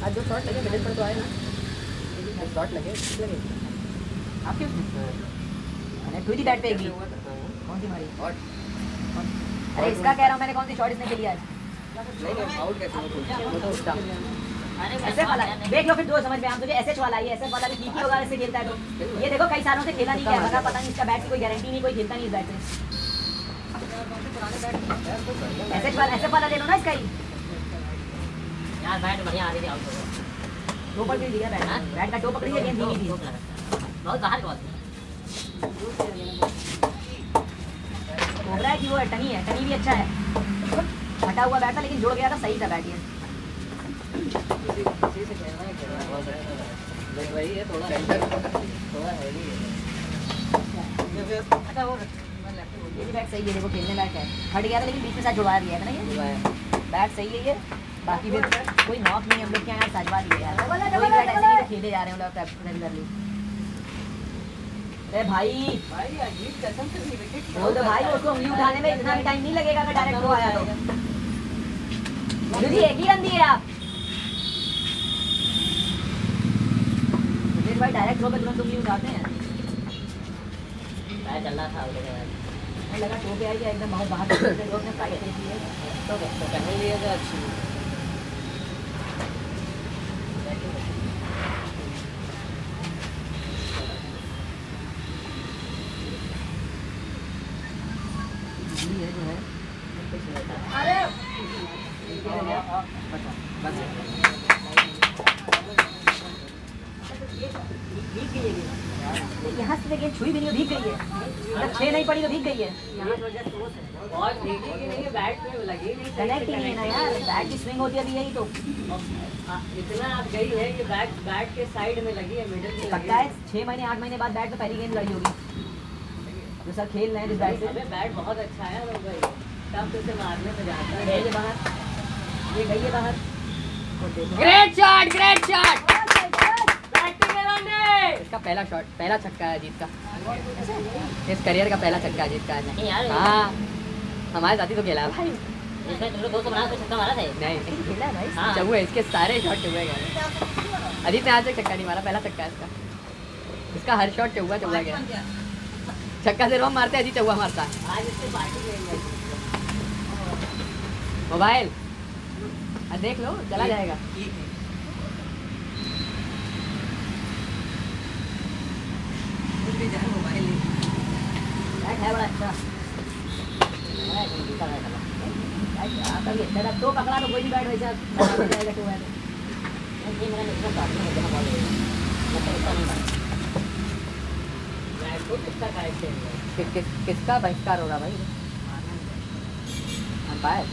आज जो शॉट लगे मिडिल पर तो आए ना, शॉट लगे लगे आपके मैंने टू दी बैट पे एक भी कौन सी मारी? अरे इसका कह रहा हूँ मैंने, कौन सी शॉट इसने खेली आज? आउट कैसे वो तो उसका ऐसे वाला देख लो फिर दो समझ में आम तुझे एसएच वाला, ये एसएच वाला भी ठीक ही होगा ऐसे खेलता है तो। ये देखो कई सालों से खेला नहीं गया, पता नहीं इसका बैट की कोई गारंटी नहीं, कोई खेलता नहीं इस बैट से। एसएच वाला ले लो ना इसका ही यार बैट बढ़िया आ रही थी आउट हो गया। टो पकड़ लिया बैट, बैट का टो पकड़ी है, गेंद धीमी थी। बहुत बाहर बहुत कोबरा है कि वो है टनी है, टनी भी अच्छा है, हटा हुआ बैट था लेकिन जुड़ गया था, सही था बैट ये। वही है थोड़ा हैवी है। अच्छा वो ये भी बैट सही है, देखो खेलने लायक है, हट गया था लेकिन बीच में साथ जुड़वा दिया है ना ये बैट सही है ये। बाकी फिर कोई नॉक नहीं है हम लोग के यहाँ, साजवा दिए यार, कोई बैट ऐसे नहीं तो खेले जा रहे हैं हम लोग रेगुलरली। अरे भाई बोल दो भाई, उसको उंगली उठाने में इतना भी टाइम नहीं लगेगा अगर डायरेक्ट थ्रो आया तो। दीदी एक ही रन दिए आप भाई, डायरेक्ट थ्रो पे तुरंत उंगली उठाते हैं। बैट चल रहा था उधर मुझे लगा टो पे आई क्या एकदम बहुत बाहर से लोग ने फाइट की है तो पहले लिए तो अच्छी ये जो है यहाँ से गेंद छुई भी नहीं, भीग गई है, मतलब 6 नहीं पड़ी तो भीग गई है। और देखिए कि नहीं बैट पे लगी नहीं, कनेक्ट ही नहीं है ना यार, बैट की स्विंग होती है अभी यही तो। इतना आप गई है कि बैट के साइड में लगी है, मिडिल में पक्का है 6 महीने 8 महीने बाद बैट पे पहली गेंद लड़ी होगी जो सर खेल रहे हैं जिस बैट से। अबे बैट बहुत अच्छा है हो गई, तब तो उसे मारने पे जाता है। गई है बाहर, ये गई है बाहर। Great shot, great shot. Batting है रन, इसका पहला शॉट, पहला छक्का है अजीत का, इस करियर का पहला छक्का अजीत का नहीं है। यार हाँ हमारे साथी तो खेला है भाई, इसमें तुम लोग 200 बना तो छक्का मारा था ये। नहीं खेला है भाई। हाँ। चौवे इसके सारे शॉट चौवे गए। अजीत ने आज तक छक्का नहीं मारा, पहला छक्का है इसका। इसका हर शॉट चौवा चौवा गया, छक्का सिर्फ हम मारते हैं, अजीत चौवा मारता है। आज इससे पार्टी लेंगे। मोबाइल देख लो चला जाएगा। बैट है बड़ा अच्छा, कभी अच्छा था तो पकड़ा तो कोई भी बैट वैसा जाएगा तो बैट। ये मेरा निकल काटने में जमा बॉल है मतलब इसका नहीं मारा। बैट को किसका करेक्ट है? किसका बहिष्कार हो रहा भाई? अंपायर।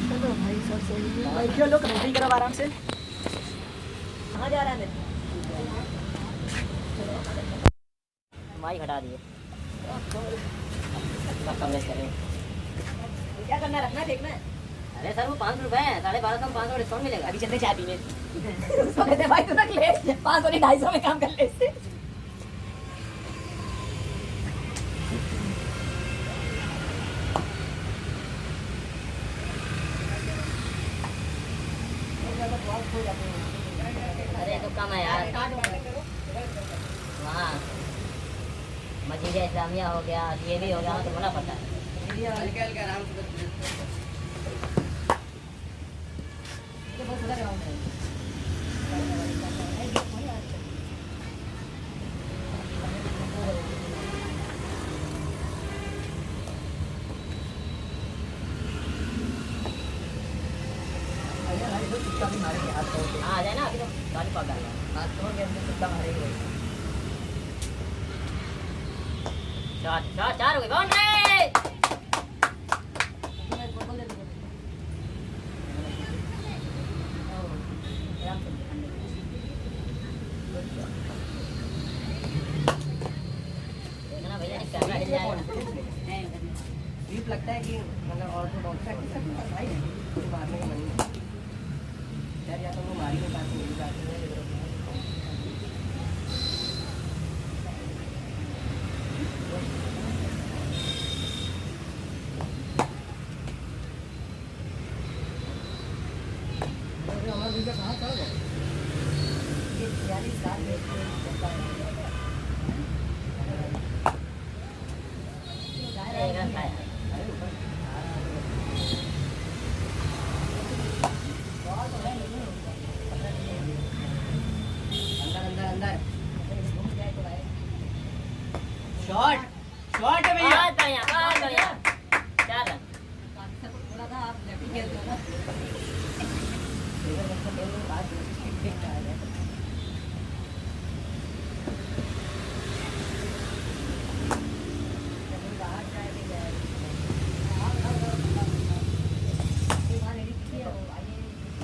चलो भाई सब सही है भाई। क्यों लोग कमेंट्री करो आराम से। कहाँ जा रहा है? माइक हटा दिए। क्या करना है? रखना है, देखना है। अरे सर वो 500 रुपए है, 1250 में 500 डिस्काउंट मिलेगा। अभी चलते चाय पीने। उसको कहते भाई तू रख ले, 500 नहीं 250 में काम कर ले इससे। अरे तो कम है यार। वहाँ मस्जिद इस्लामिया हो गया, ये भी हो गया, तो होना पड़ता है। हाँ, आ जाए ना, अभी तो गाड़ी पकड़ डालना। चार हो गए, बाउंड्री। देखना भैया, एक कैमरा हिल जाएगा। स्लीप लगता है कि मतलब ऑर्थोडॉक्स भाई है मारने का मन नहीं यार, या तो वो मारी के पास मिल जाती है। हमारा वीजा कहाँ चढ़ गया? ये 46 साल में शॉट शॉट है भैया। बहुत बढ़िया, बहुत बढ़िया। 4 रन।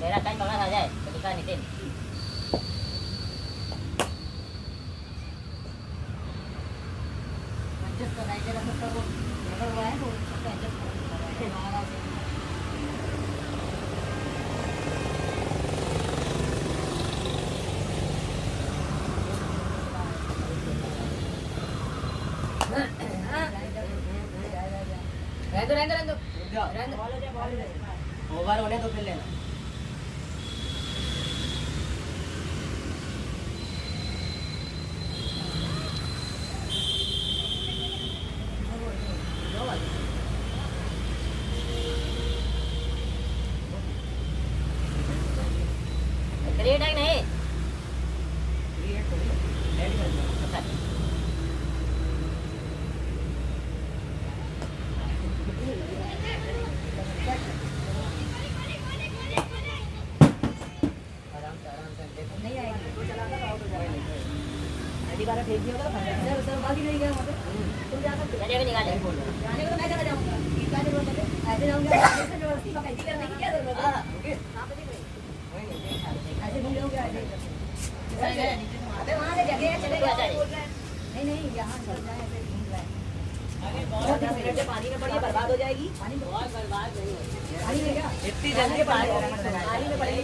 मेरा टाइम पकड़ा आ जाए तो दिखा नितिन। रहने दो ओवर होने तो फिर लेना। ग्रेट है नहीं? दोबारा भेज दिया होगा सर बाकी नहीं गया वहाँ पे तुम जा सकते चलिए अभी निकाले। जाने को तो मैं चला जाऊँगा क्या जरूरत है ऐसे जाऊँगा जबरदस्ती पकड़ करने की क्या जरूरत है ऐसे घूम जाओगे ऐसे अबे वहाँ से जगह है चलेगा नहीं नहीं यहाँ चल जाए ऐसे घूम जाए बहुत 10 मिनट से पानी में पड़ी बर्बाद हो जाएगी। पानी बहुत बर्बाद नहीं होगी पानी में क्या इतनी जल्दी पानी में पड़ेगी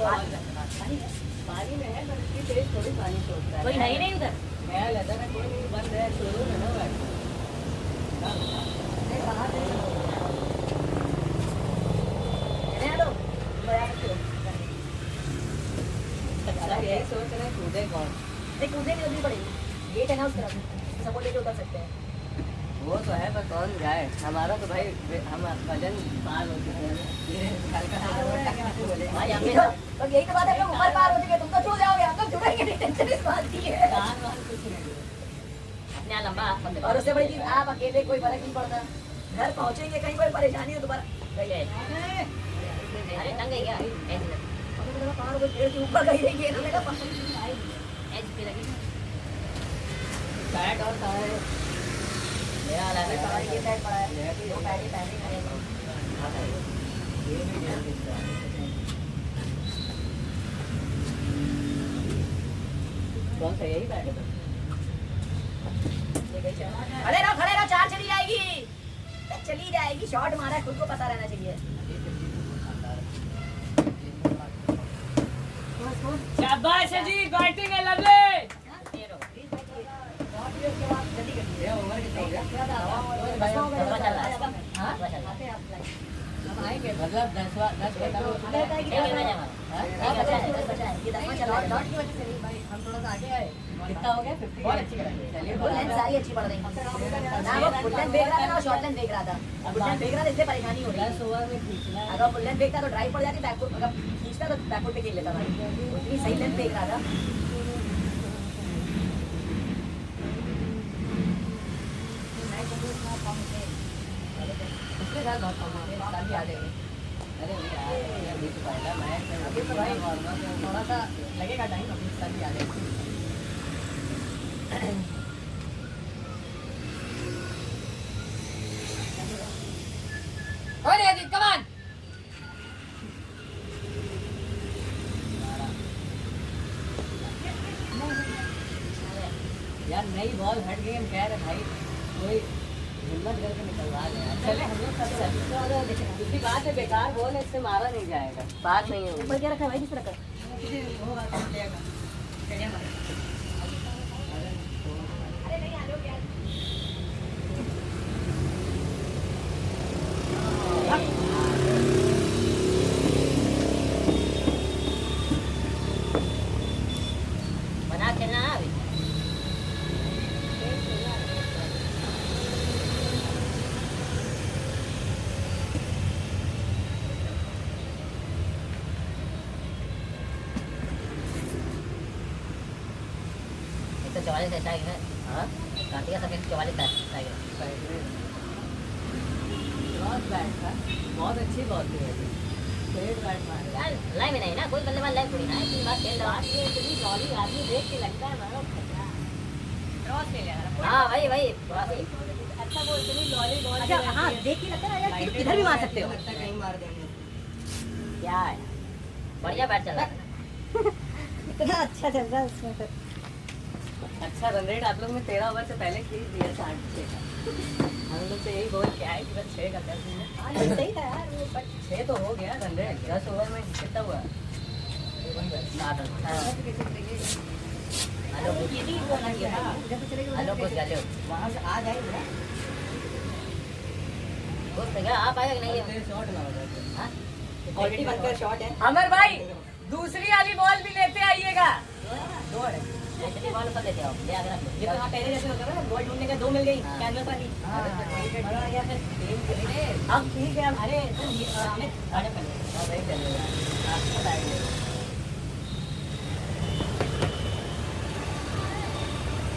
पानी में है पर इसकी तेज थोड़ी पानी छोड़ता है। कोई नहीं उधर मैं लेता है कोई नहीं बंद है शुरू में ना बैठ नहीं बाहर नहीं लो बया तो यही सोच रहे कूदे कौन नहीं कूदे की जल्दी पड़ेगी गेट है ना उस तरफ सपोर्ट लेके उतर सकते हैं। वो तो है पर कौन जाए हमारा तो भाई हम वजन पार हो चुके हैं भाई हमें तो यही तो बात है लोग ऊपर पार हो चुके तुम तो छू जाओगे हम लोग जुड़ेंगे नहीं टेंशन इस बात की है अपने यहाँ लंबा और उससे बड़ी चीज आप अकेले कोई फर्क नहीं पड़ता घर पहुंचेंगे कहीं पर परेशानी हो दोबारा सही है। अरे टंग गई क्या? पार हो पेड़ के ऊपर गई रही है ना एज पे लगी पैड और सारे मेरा वाला है ये पैड पड़ा है वो पैड ही पहले कौन सा यही पैड है? खड़े रहो चार चली जाएगी शॉट मारा है खुद को पता रहना चाहिए शाबाश अजीत बैटिंग है लवली आएंगे मतलब 10 हम थोड़ा सा आगे आए कितना हो गया 50 बहुत अच्छी चलिए सारी अच्छी पड़ रही ना वो फुल लेंथ देख रहा था ना शॉर्ट लेंथ देख रहा था फुल लेंथ देख रहा था इससे परेशानी हो रही 10 ओवर में खींचना है अगर फुल लेंथ देखता तो ड्राइव पड़ जाती बैकफुट अगर खींचता तो बैकफुट पे खेल लेता भाई उतनी सही लेंथ देख रहा था उसके साथ बहुत कम है साथ ही आ जाएंगे अरे यार बीच पाएगा मैं अभी तो भाई थोड़ा सा लगेगा टाइम अभी साथ ही आ जाएंगे और अजीत कम ऑन यार नई बॉल हट गई हम कह रहे भाई कोई हिम्मत करके निकलवा गया चले हम लोग सब दूसरी बात है बेकार बॉल है इससे मारा नहीं जाएगा बात नहीं है ऊपर क्या रखा है भाई किस रखा बना खेलना है अभी तो 44 ऐसा है हाँ कार्तिका सफेद 44 है बहुत बैट था बहुत अच्छी बॉल थी वैसे स्ट्रेट बैट मारा यार लाइन में नहीं ना कोई बल्लेबाज लाइन थोड़ी ना है इतनी बात खेल रहा है ये इतनी बॉलिंग आदमी देख के लगता है मारो क्रॉस ले लिया हाँ भाई थोड़ा सा अच्छा वो इतनी लॉली बॉल अच्छा हाँ देख के लगता है यार कि किधर भी मार सकते हो कहीं मार देंगे क्या है बढ़िया बैट चल रहा है इतना अच्छा चल रहा है उसमें फिर अच्छा रन रेट आप लोग ने 13 ओवर से पहले खींच दिया 6 का हम लोग से यही बोल क्या है कि बस 6 का 10 में सही था यार वो बट 6 तो हो गया रन रेट 10 ओवर में कितना हुआ 7 रन हेलो कुछ गलो वहाँ से आ जाएंगे ना कुछ क्या आप आएगा कि नहीं शॉट ना हो जाए हाँ ऑलरेडी बनकर शॉट है अमर भाई दूसरी वाली बॉल भी लेते आइएगा दो है ऐसे बॉल कर लेते हो ले आकर आप ये तो हाँ पहले जैसे होता है ना बॉल ढूंढने का 2 मिल गई कैनवस वाली बड़ा आ गया फिर टीम खेलेंगे अब ठीक है अरे तुम अमित आगे पहले और वही चलेगा आपको बताएंगे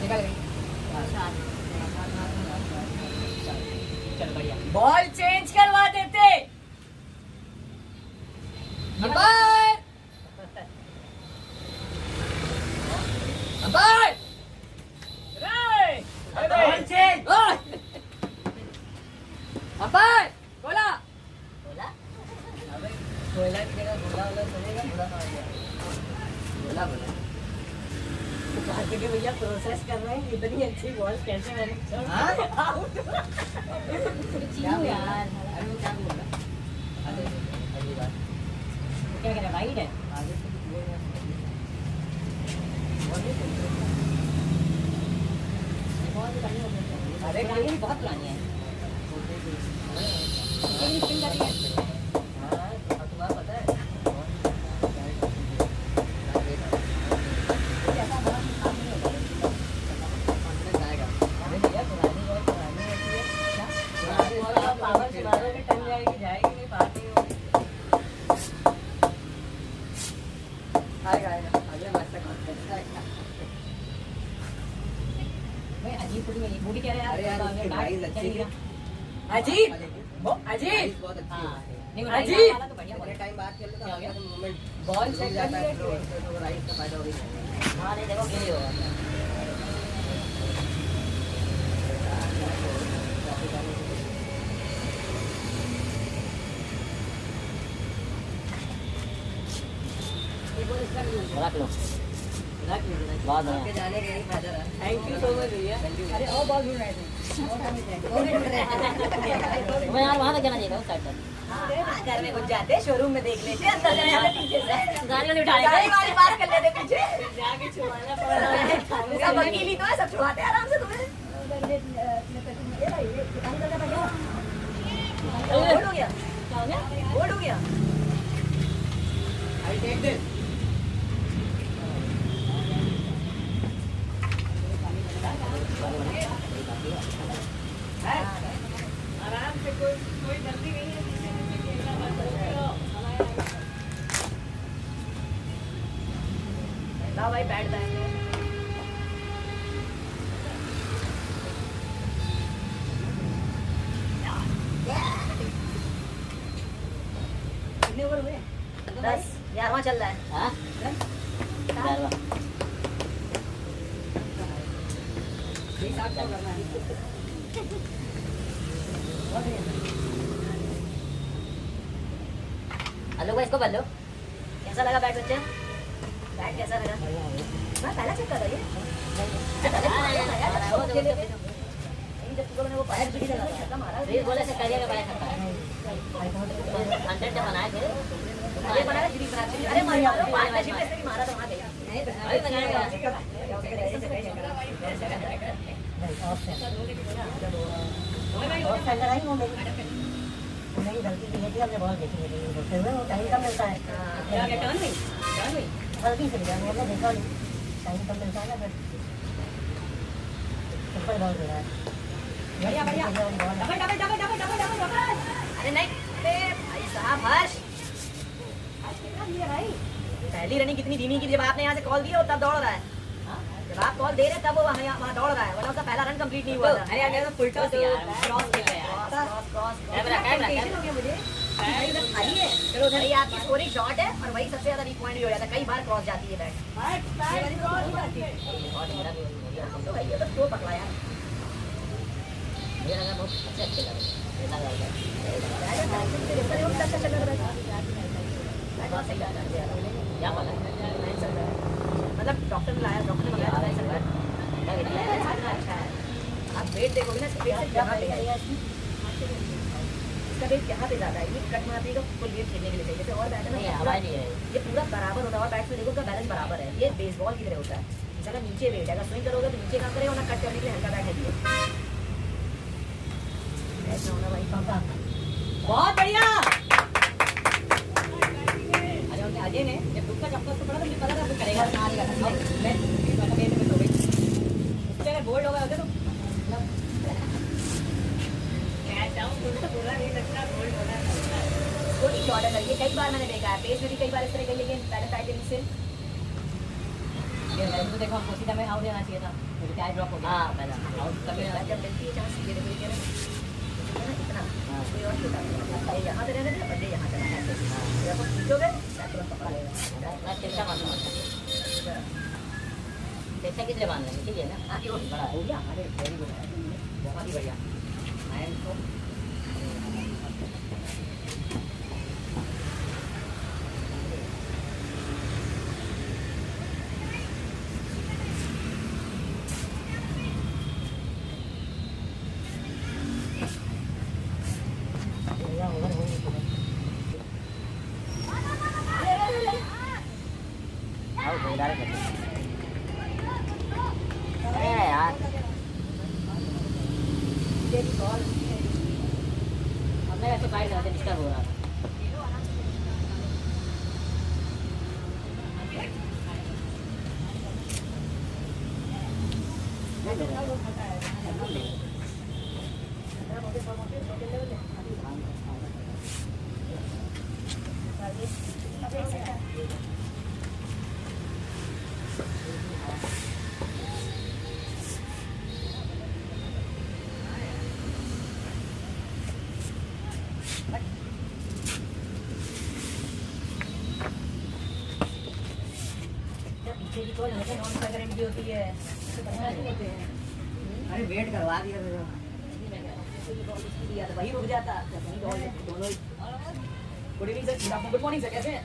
निकल गई चल बढ़िया बॉल चेंज करवा देते umpire umpire ball change umpire बोला बोला कोयला की जगह बोला बोला चलेगा बोला ना बोला बोला क्योंकि भैया प्रोसेस कर रहे हैं इतनी अच्छी बॉल कैसे मैंने क्या यार अरे वो क्या बोला अरे अगली बात क्या कह रहा है वाइड है आगे से कुछ बोल अरे गाड़ी बहुत पुरानी है हाँ तुम्हारा पता है पावर से मारोगे टन जाएगी जाएगी नहीं बात नहीं होगी आएगा अगले मैच तक भाई अजीब फुट में वो भी कह रहे हैं अरे यार उसकी ड्राइव अच्छी है अजीत अजीत बहुत अच्छी है नहीं अजीब! तो बढ़िया थोड़े टाइम बाद खेल लो तो क्या हो आगे गया? तो मूवमेंट बॉल चेक चेक जाता कर है लिए तो राइट का फायदा हो गया हाँ नहीं देखो गिली हो रहा है। रख लो बहुत बढ़िया। जाने का यही फायदा रहा। थैंक यू सो मच भैया। अरे और बहुत ढूंढ रहे थे। मैं यार वहाँ तक जाना चाहिए था उस साइड तक। घर में घुस जाते, शोरूम में देख लेते, अंदर चले जाते पीछे से। गाड़ी में उठा गाड़ी वाली बात कर लेते पीछे। जाके छुपाना पड़ रहा है। सब वकील ही तो है, सब छुपाते हैं आराम से तुम्हें। बोर्ड हो गया? क्या हो गया? बोर्ड हो गया? आराम से कोई जल्दी नहीं है। लाओ भाई बैठ जाए। कितने ओवर हुए? 10, 11वां चल रहा है। हाँ 11वां। हेलो भाई, इसको बदलो। कैसा लगा बैट बच्चे? बैट कैसा लगा? मैं पहला चेक कर रहा नहीं, जब तुमने वो पैर भी लगा छक्का मारा। रेस बोले से करिएगा बड़ा खतरा है। 100 जब बनाए थे। अरे बनाया जी बनाया। अरे मारा तो पार्टनरशिप में इसने मारा तो वहां गया। अभी बनाएगा। नहीं गलती की है कि हमने बहुत देखी है होते हुए वो टाइम कम मिलता है। क्या क्या टर्न नहीं गलती से मिला हमने देखा नहीं, टाइम कम मिलता है ना फिर ऊपर बॉल दे रहा है। बढ़िया बढ़िया double double double double double double double. अरे नहीं अरे भाई साहब हर्ष कितना दिया भाई? पहली रनिंग कितनी धीमी की जब आपने यहाँ से कॉल दिया तब दौड़ रहा है। जब आप कॉल दे रहे तब वो वहाँ दौड़ रहा है, वरना उसका पहला रन कंप्लीट नहीं हुआ था। अरे यार मेरा तो फुल टॉस यार क्रॉस खेल रहा है यार। कंफ्यूजन हो गया मुझे। खाली है चलो उधर ही आपकी स्कोरिंग शॉट है और वही सबसे ज्यादा वीक पॉइंट भी हो जाता है, कई बार क्रॉस जाती है बैट। तो भाई ये तो दो पकड़ा यार। मुझे लगा बहुत अच्छे लगे। क्या पता मतलब डॉक्टर ने लाया, डॉक्टर ने बताया अच्छा है। आप वेट देखोगे ना इसका वेट यहाँ पे है, इसका वेट यहाँ पे ज्यादा है। ये कट मारने का फुल वेट खेलने के लिए चाहिए। जैसे और बैट है नहीं ना हवा नहीं है। ये पूरा बराबर होता है और बैट्स में देखो उसका बैलेंस बराबर है। ये बेसबॉल की तरह होता है, जैसा नीचे वेट है, अगर स्विंग करोगे तो नीचे काम करेगा, वरना कट करने के लिए हल्का बैट है। ऐसा होना भाई पापा बहुत बढ़िया। अजय ने जब दुख का चक्कर तो पड़ा तो मुझे पता था वो करेगा ना आएगा। मैं तो गई उससे अगर बोल्ड हो गया होता तो छोटी शॉट है। ये कई बार मैंने देखा है, पेस में भी कई बार इस तरह गई, लेकिन पैटर्न से तो देखो हमको सीधा में आउट देना चाहिए था, मुझे क्या ड्रॉप हो गया। हाँ पहला आउट कभी जब मिलती है चांस ये देखो इतना कोई और छोटा ये यहाँ से रहने दे, बंदे यहाँ चला है। जब आप खींचोगे तुरंत पकड़ा लेगा। मैं तिरछा मारना तिरछा कितने मान लेंगे ठीक है ना। हाँ ये बड़ा हो गया। अरे वेरी गुड, बहुत ही बढ़िया। आई एम सो यार हमने वैसे फाइट करते डिस्टर्ब हो रहा था। पीछे की बॉल बॉल हमेशा नॉन स्ट्राइकर एंड की होती है, इससे परेशानी होते हैं। अरे वेट करवा दिया तो वही रुक जाता, दोनों ही। Good evening sir, good morning sir, कैसे हैं?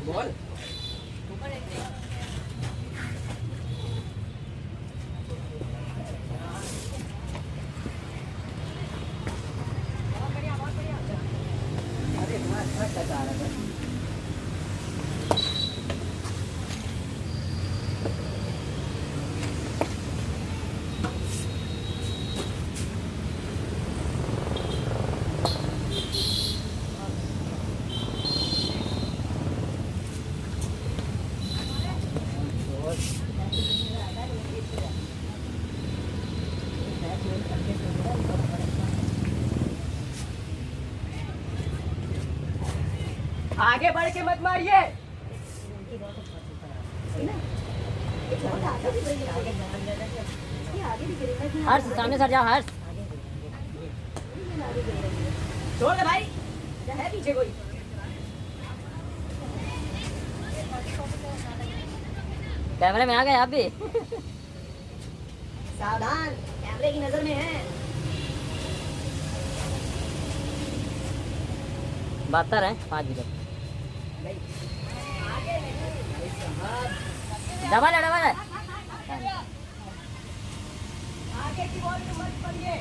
बॉल आगे बढ़ के मत मारिए। हर्ष सामने सर जाओ हर्ष। छोड़ दे भाई, है पीछे कोई। कैमरे में आ गए आप भी। सावधान, कैमरे की नजर में है। बहत्तर है 5 विकेट। डबल है डबल है। आगे की बॉल में मत पड़िए।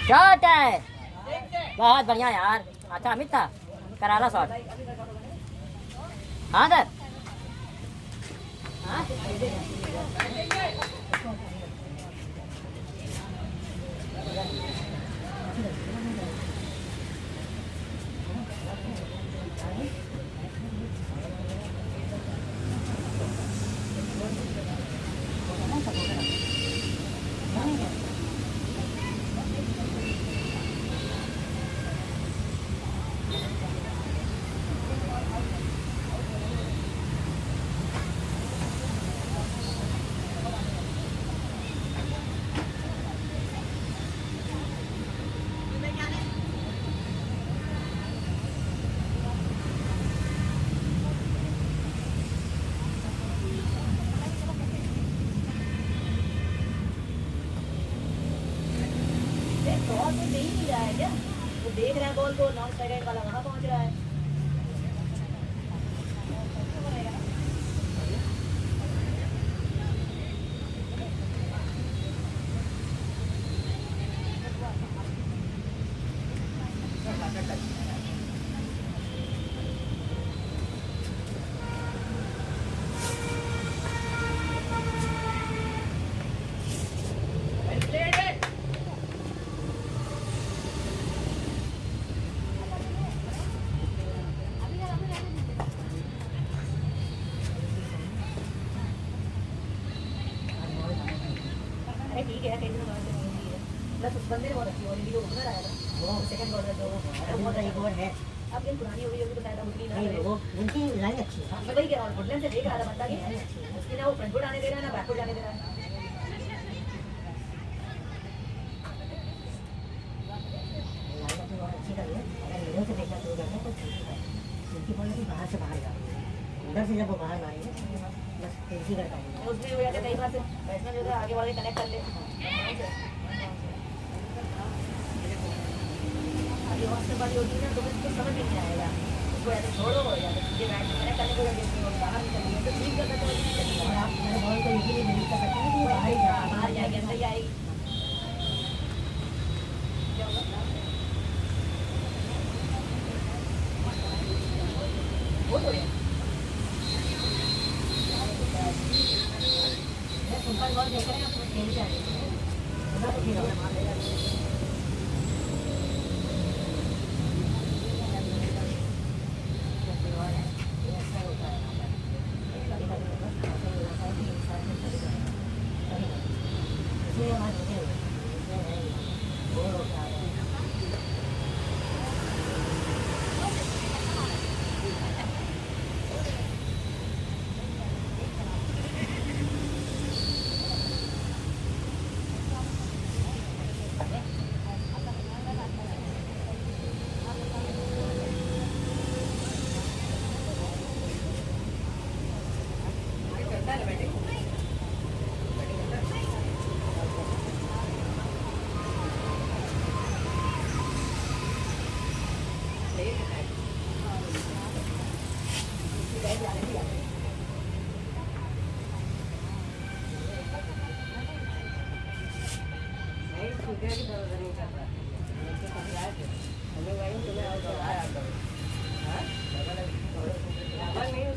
शॉट है, बहुत बढ़िया यार। अच्छा अमित था, कराला शॉट। हाँ सर। हाँ? बॉल तो दे ही नहीं रहा है क्या? वो देख रहा है बॉल को, नॉन स्ट्राइक वाला वहां पहुंच रहा है। अरे ठीक है, टेंशन मत लीजिए। प्लस उस बंदे ने बहुत अच्छी बॉलिंग की, जो ओपनर आया था, वो सेकंड बॉलर जो बहुत एक ओवर है। अब गेम पुरानी हो गई होगी तो शायद उनकी ना करे। वो उनकी लाइन अच्छी है। मैं वही कह रहा हूँ, वुडलैंड से देख रहा था बंदा कि उसकी ना वो फ्रंट फुट आने दे रहा है ना बैक फुट जाने दे रहा है। अच्छी कर रही है। अगर इधर से देखना शुरू करते हैं तो ठीक है। उनकी बॉल भी बाहर से बाहर जा रही है। उधर से जब वो बाहर मारेंगे बस तेजी कर पाएंगे। उसमें हो जाता है कई बार से बैट्समैन जो है आगे बढ़ के कनेक्ट कर ले। अभी और से बड़ी होती है ना तो उसको समझ में नहीं आएगा। उसको ऐसे छोड़ो या तो सीधे बैट में कनेक्ट करने को लगे और बाहर निकलिए तो ठीक करना चाहिए। और आप मेरे बॉल को इजीली नहीं कर सकते हैं कि वो बाहर जाएगी अंदर ही आएगी। वो तो है। सिंपल बॉल देख रहे हैं आपको खेल जाएगा। तो ठीक है मार देगा।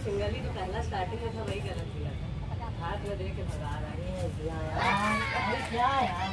सिंगल ही जो पहला स्टार्टिंग में था वही गलत किया था, हाथ में दे के भगा रहा है। क्या यार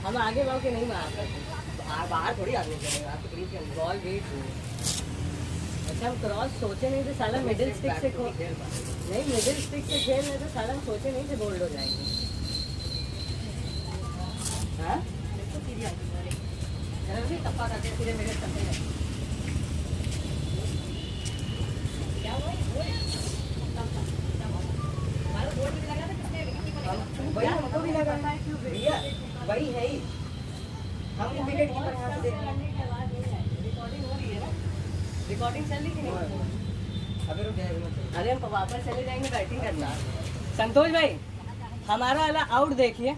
हम आगे बढ़ के नहीं मार सकते, बाहर थोड़ी आदमी करेगा, आपको क्रीज के बॉल वेट हो। अच्छा हम क्रॉस सोचे नहीं थे, साला मिडिल स्टिक से नहीं, मिडिल स्टिक से खेल रहे थे, साला हम सोचे नहीं थे बोल्ड हो जाएंगे। हाँ टप्पा करके सीधे मेरे टप्पे वही हमको भी लगा भैया, वही है ही। हम विकेट कीपर यहाँ से देख रहे हैं, रिकॉर्डिंग चल रही कि नहीं? अरे हम वापस चले जाएंगे बैटिंग करना। संतोष भाई हमारा वाला आउट देखिए,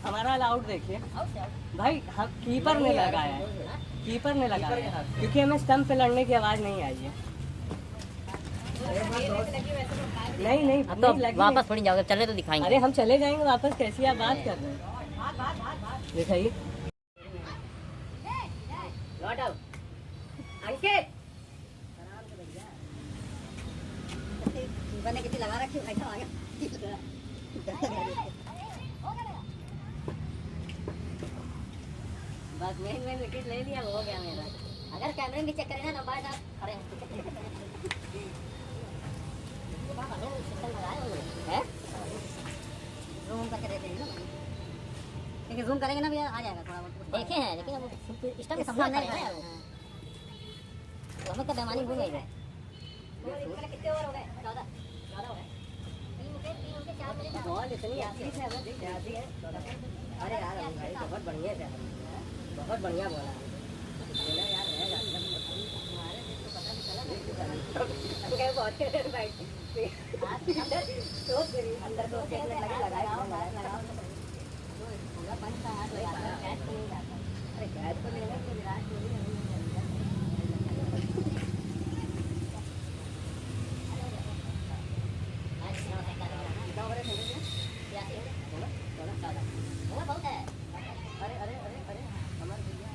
हमारा वाला आउट देखिए भाई, हम कीपर ने लगाया है, कीपर ने लगाया है, क्योंकि हमें स्टंप पे लड़ने की आवाज़ नहीं आई है। नहीं नहीं अब तो वापस थोड़ी जाओगे, चले तो दिखाएंगे। अरे हम चले जाएंगे वापस, कैसी आप बात कर रहे हैं? दिखाइए नॉट आउट अंकित मैंने कितनी लगा रखी ऐसा आ गया बस मेन विकेट ले लिया, हो गया मेरा। अगर कैमरे में चेक करें ना बार आप खड़े हैं जूम करके देते हैं ना, लेकिन जूम करेंगे ना भैया आ जाएगा थोड़ा बहुत देखे हैं, लेकिन अब स्टम्प के सामने नहीं है तो हमें तो बेमानी भूल गई है। कितने ओवर हो गए? 14 हो गए। 3 विकेट बॉल इतनी अच्छी से हमें दिख जाती है। अरे यार भाई बहुत बढ़िया है, बहुत बढ़िया बॉल है यार, रहेगा अंदर तो अरे कैच को लेना तो विराट कोहली बहुत है। अरे अरे अरे अरे हमारे भैया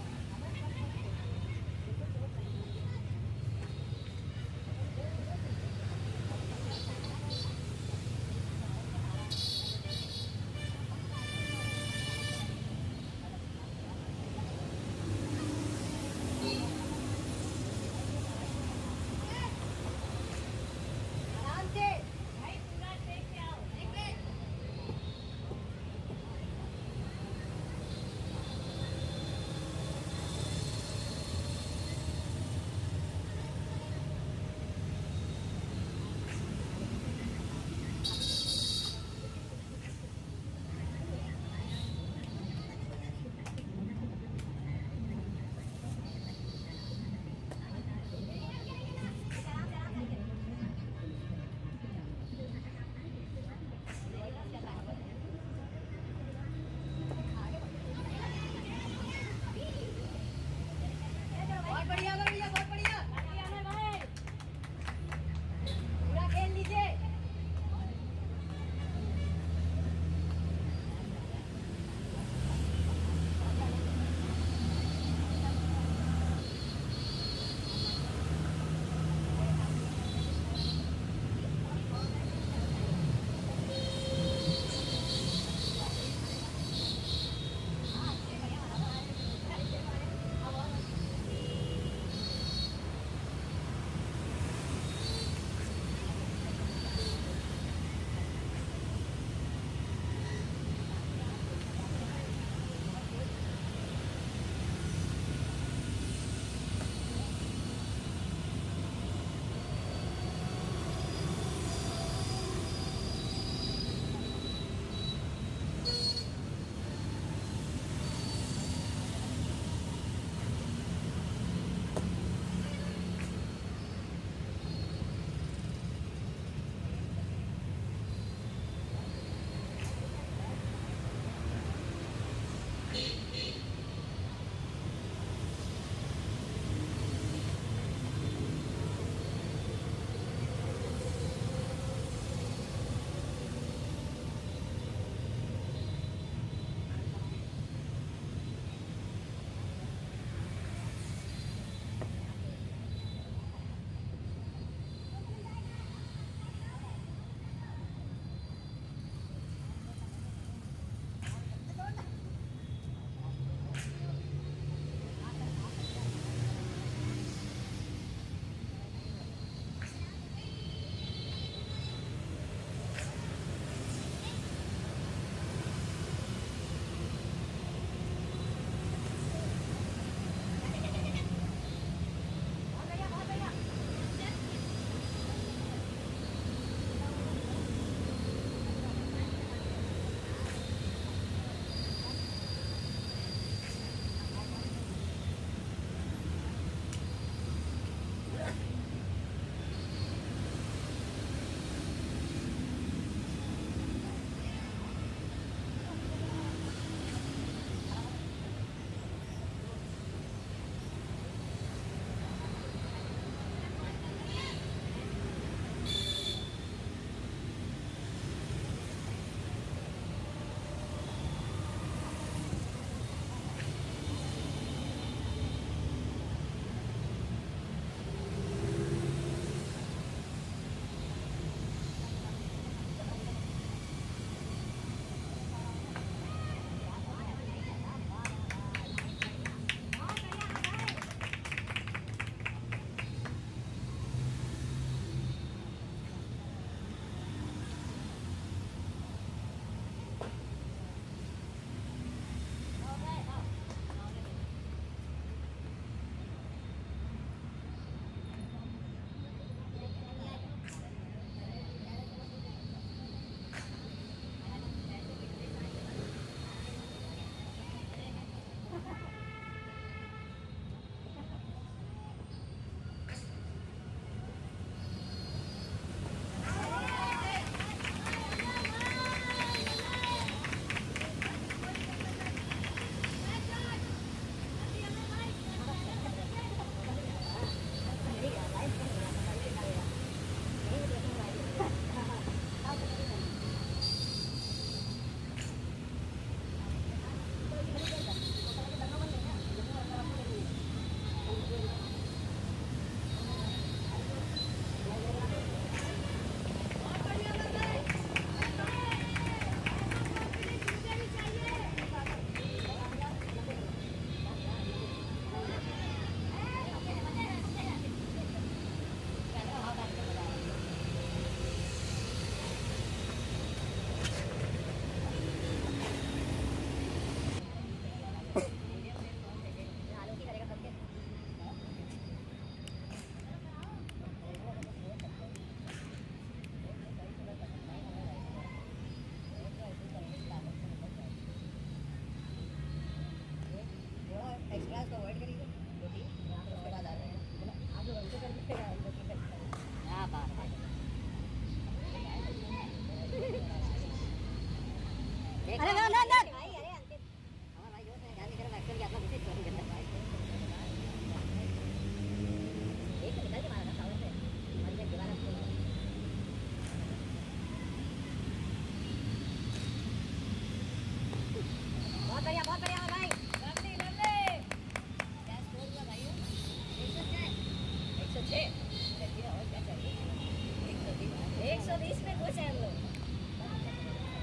120 में खुश हैं हम लोग।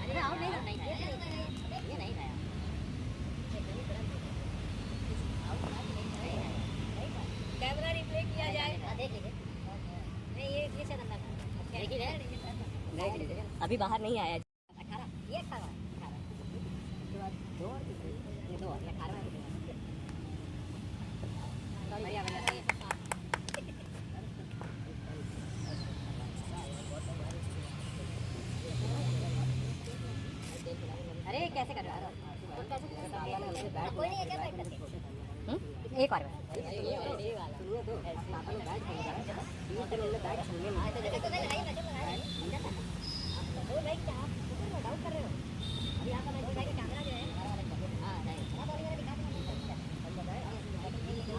अरे और नहीं नहीं खाया, ये नहीं खाया। कैमरा रिप्ले किया जाए, देख लीजिए। नहीं ये शायद अंदर था, देख ही रहे, देख लीजिए। अभी बाहर नहीं आया। 18 ये 18 उसके बाद 2 ये 2 ये 18 बढ़िया बना है। अरे कैसे कर रहा है? कोई नहीं है क्या बैठ करके? एक और डाउट कर रहे हो? अभी आपका मैच दिखाएगा कैमरा जो है। हाँ नहीं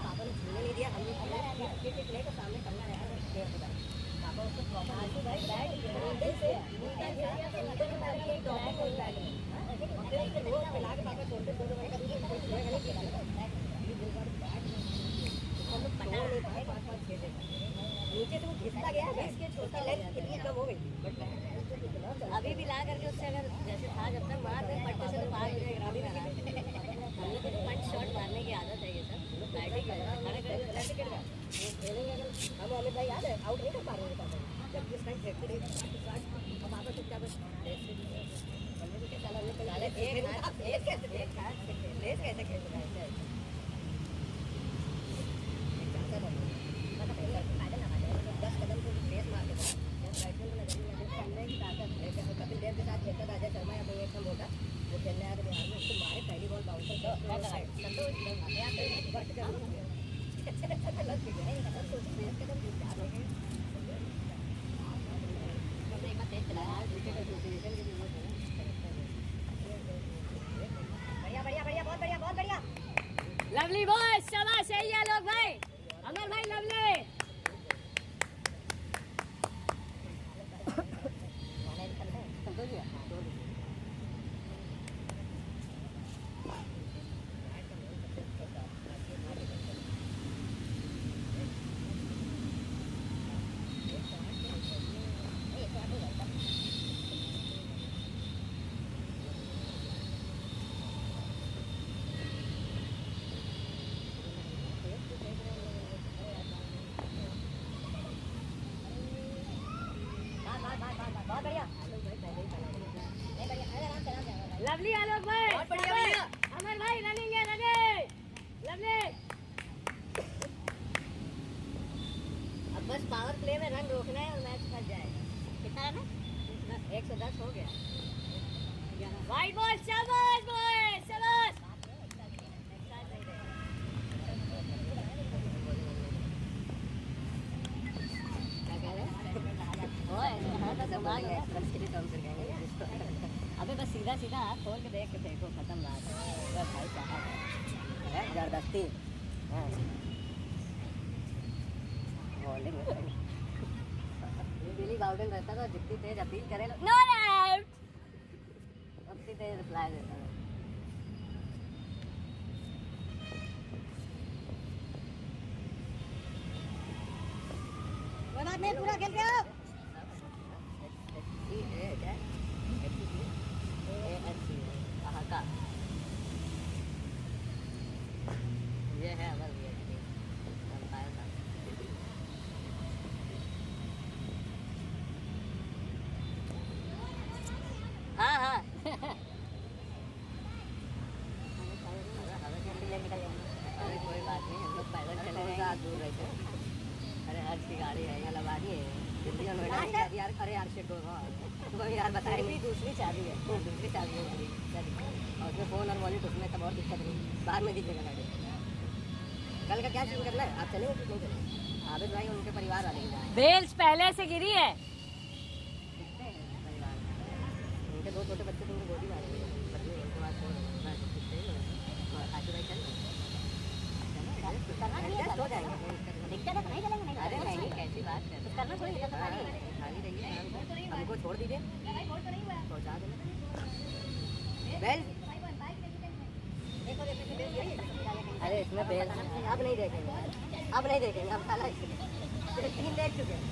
पापा ने छूने नहीं दिया, हमने प्ले को सामने करना है। पापा उसको प्रॉपर भाई बैट से नीचे से वो घिसता गया, इसके छोटा लेग कितनी कम हो गई। अभी भी ला करके उससे अगर जैसे था जब तक मार दे पट्टे से तो पार हो जाएगा। अभी भी हमने तो पंच शॉट मारने की आदत है ये सब। बैटिंग खड़े खड़े लड़के गिर गए खेलेंगे। अगर हम अमित भाई याद है आउट नहीं कर पा रहे हैं जब जिस टाइम फेंकते थे हम आपका चुपचाप कैसे खेल रहा है। कपिल देव के साथ खेलता था अजय शर्मा या कोई एकदम होता वो खेलने आया तो बिहार में उसको मारे पहली बॉल बाउंसर बढ़िया बढ़िया बढ़िया बहुत बढ़िया बहुत बढ़िया। लवली बॉय शाबाश सही है लोग भाई। अमर भाई लवली बहुत बढ़िया लवली आलोक भाई बहुत बढ़िया भैया। अमर भाई रनिंग है रनिंग लवली। अब बस पावर प्ले में रन रोकना है और मैच फंस जाएगा। कितना रन है? 110 हो गया। वाइड बॉल शाबाश बॉय शाबाश। क्या कह रहे हैं? अबे बस सीधा सीधा हाथ खोल के देख के देखो, खत्म बात है। बस भाई साहब जबरदस्ती बॉलिंग बिली बाउडन रहता तो जितनी तेज अपील करे नो आउट उतनी तेज रिप्लाई देता है। कोई बात नहीं, पूरा खेल के आओ। ये है अमर भैया की अंपायर का। हाँ हाँ अरे कोई बात नहीं, हम लोग पैदल चले गए, दूर रहते। अरे हर्ष की गाड़ी है यहाँ लगा दी है दिल्ली और नोएडा यार। अरे यार शेट वो यार बताएंगे दूसरी चाबी है, दूसरी चाबी है और उसमें फ़ोन और वॉलेट उसमें सब और दिक्कत नहीं, बाद में दीजिएगा गाड़ी। कल का क्या सीन करना है? आप चलेंगे कि नहीं चलेंगे? आबिद भाई उनके परिवार वाले बेल्स पहले से गिरी है। उनके 2 छोटे बच्चे तो उनको गोदी मारेंगे, उनके बाद आशु भाई चल हो जाएंगे। दिक्कत है तो नहीं चलेंगे। अरे नहीं कैसी बात है, तो करना थोड़ी खाली रहिए, हमको छोड़ दीजिए, पहुँचा देना बेल। अरे इसमें बेल अब नहीं देखेंगे, अब नहीं देखेंगे, अब साला 3 देख चुके हैं।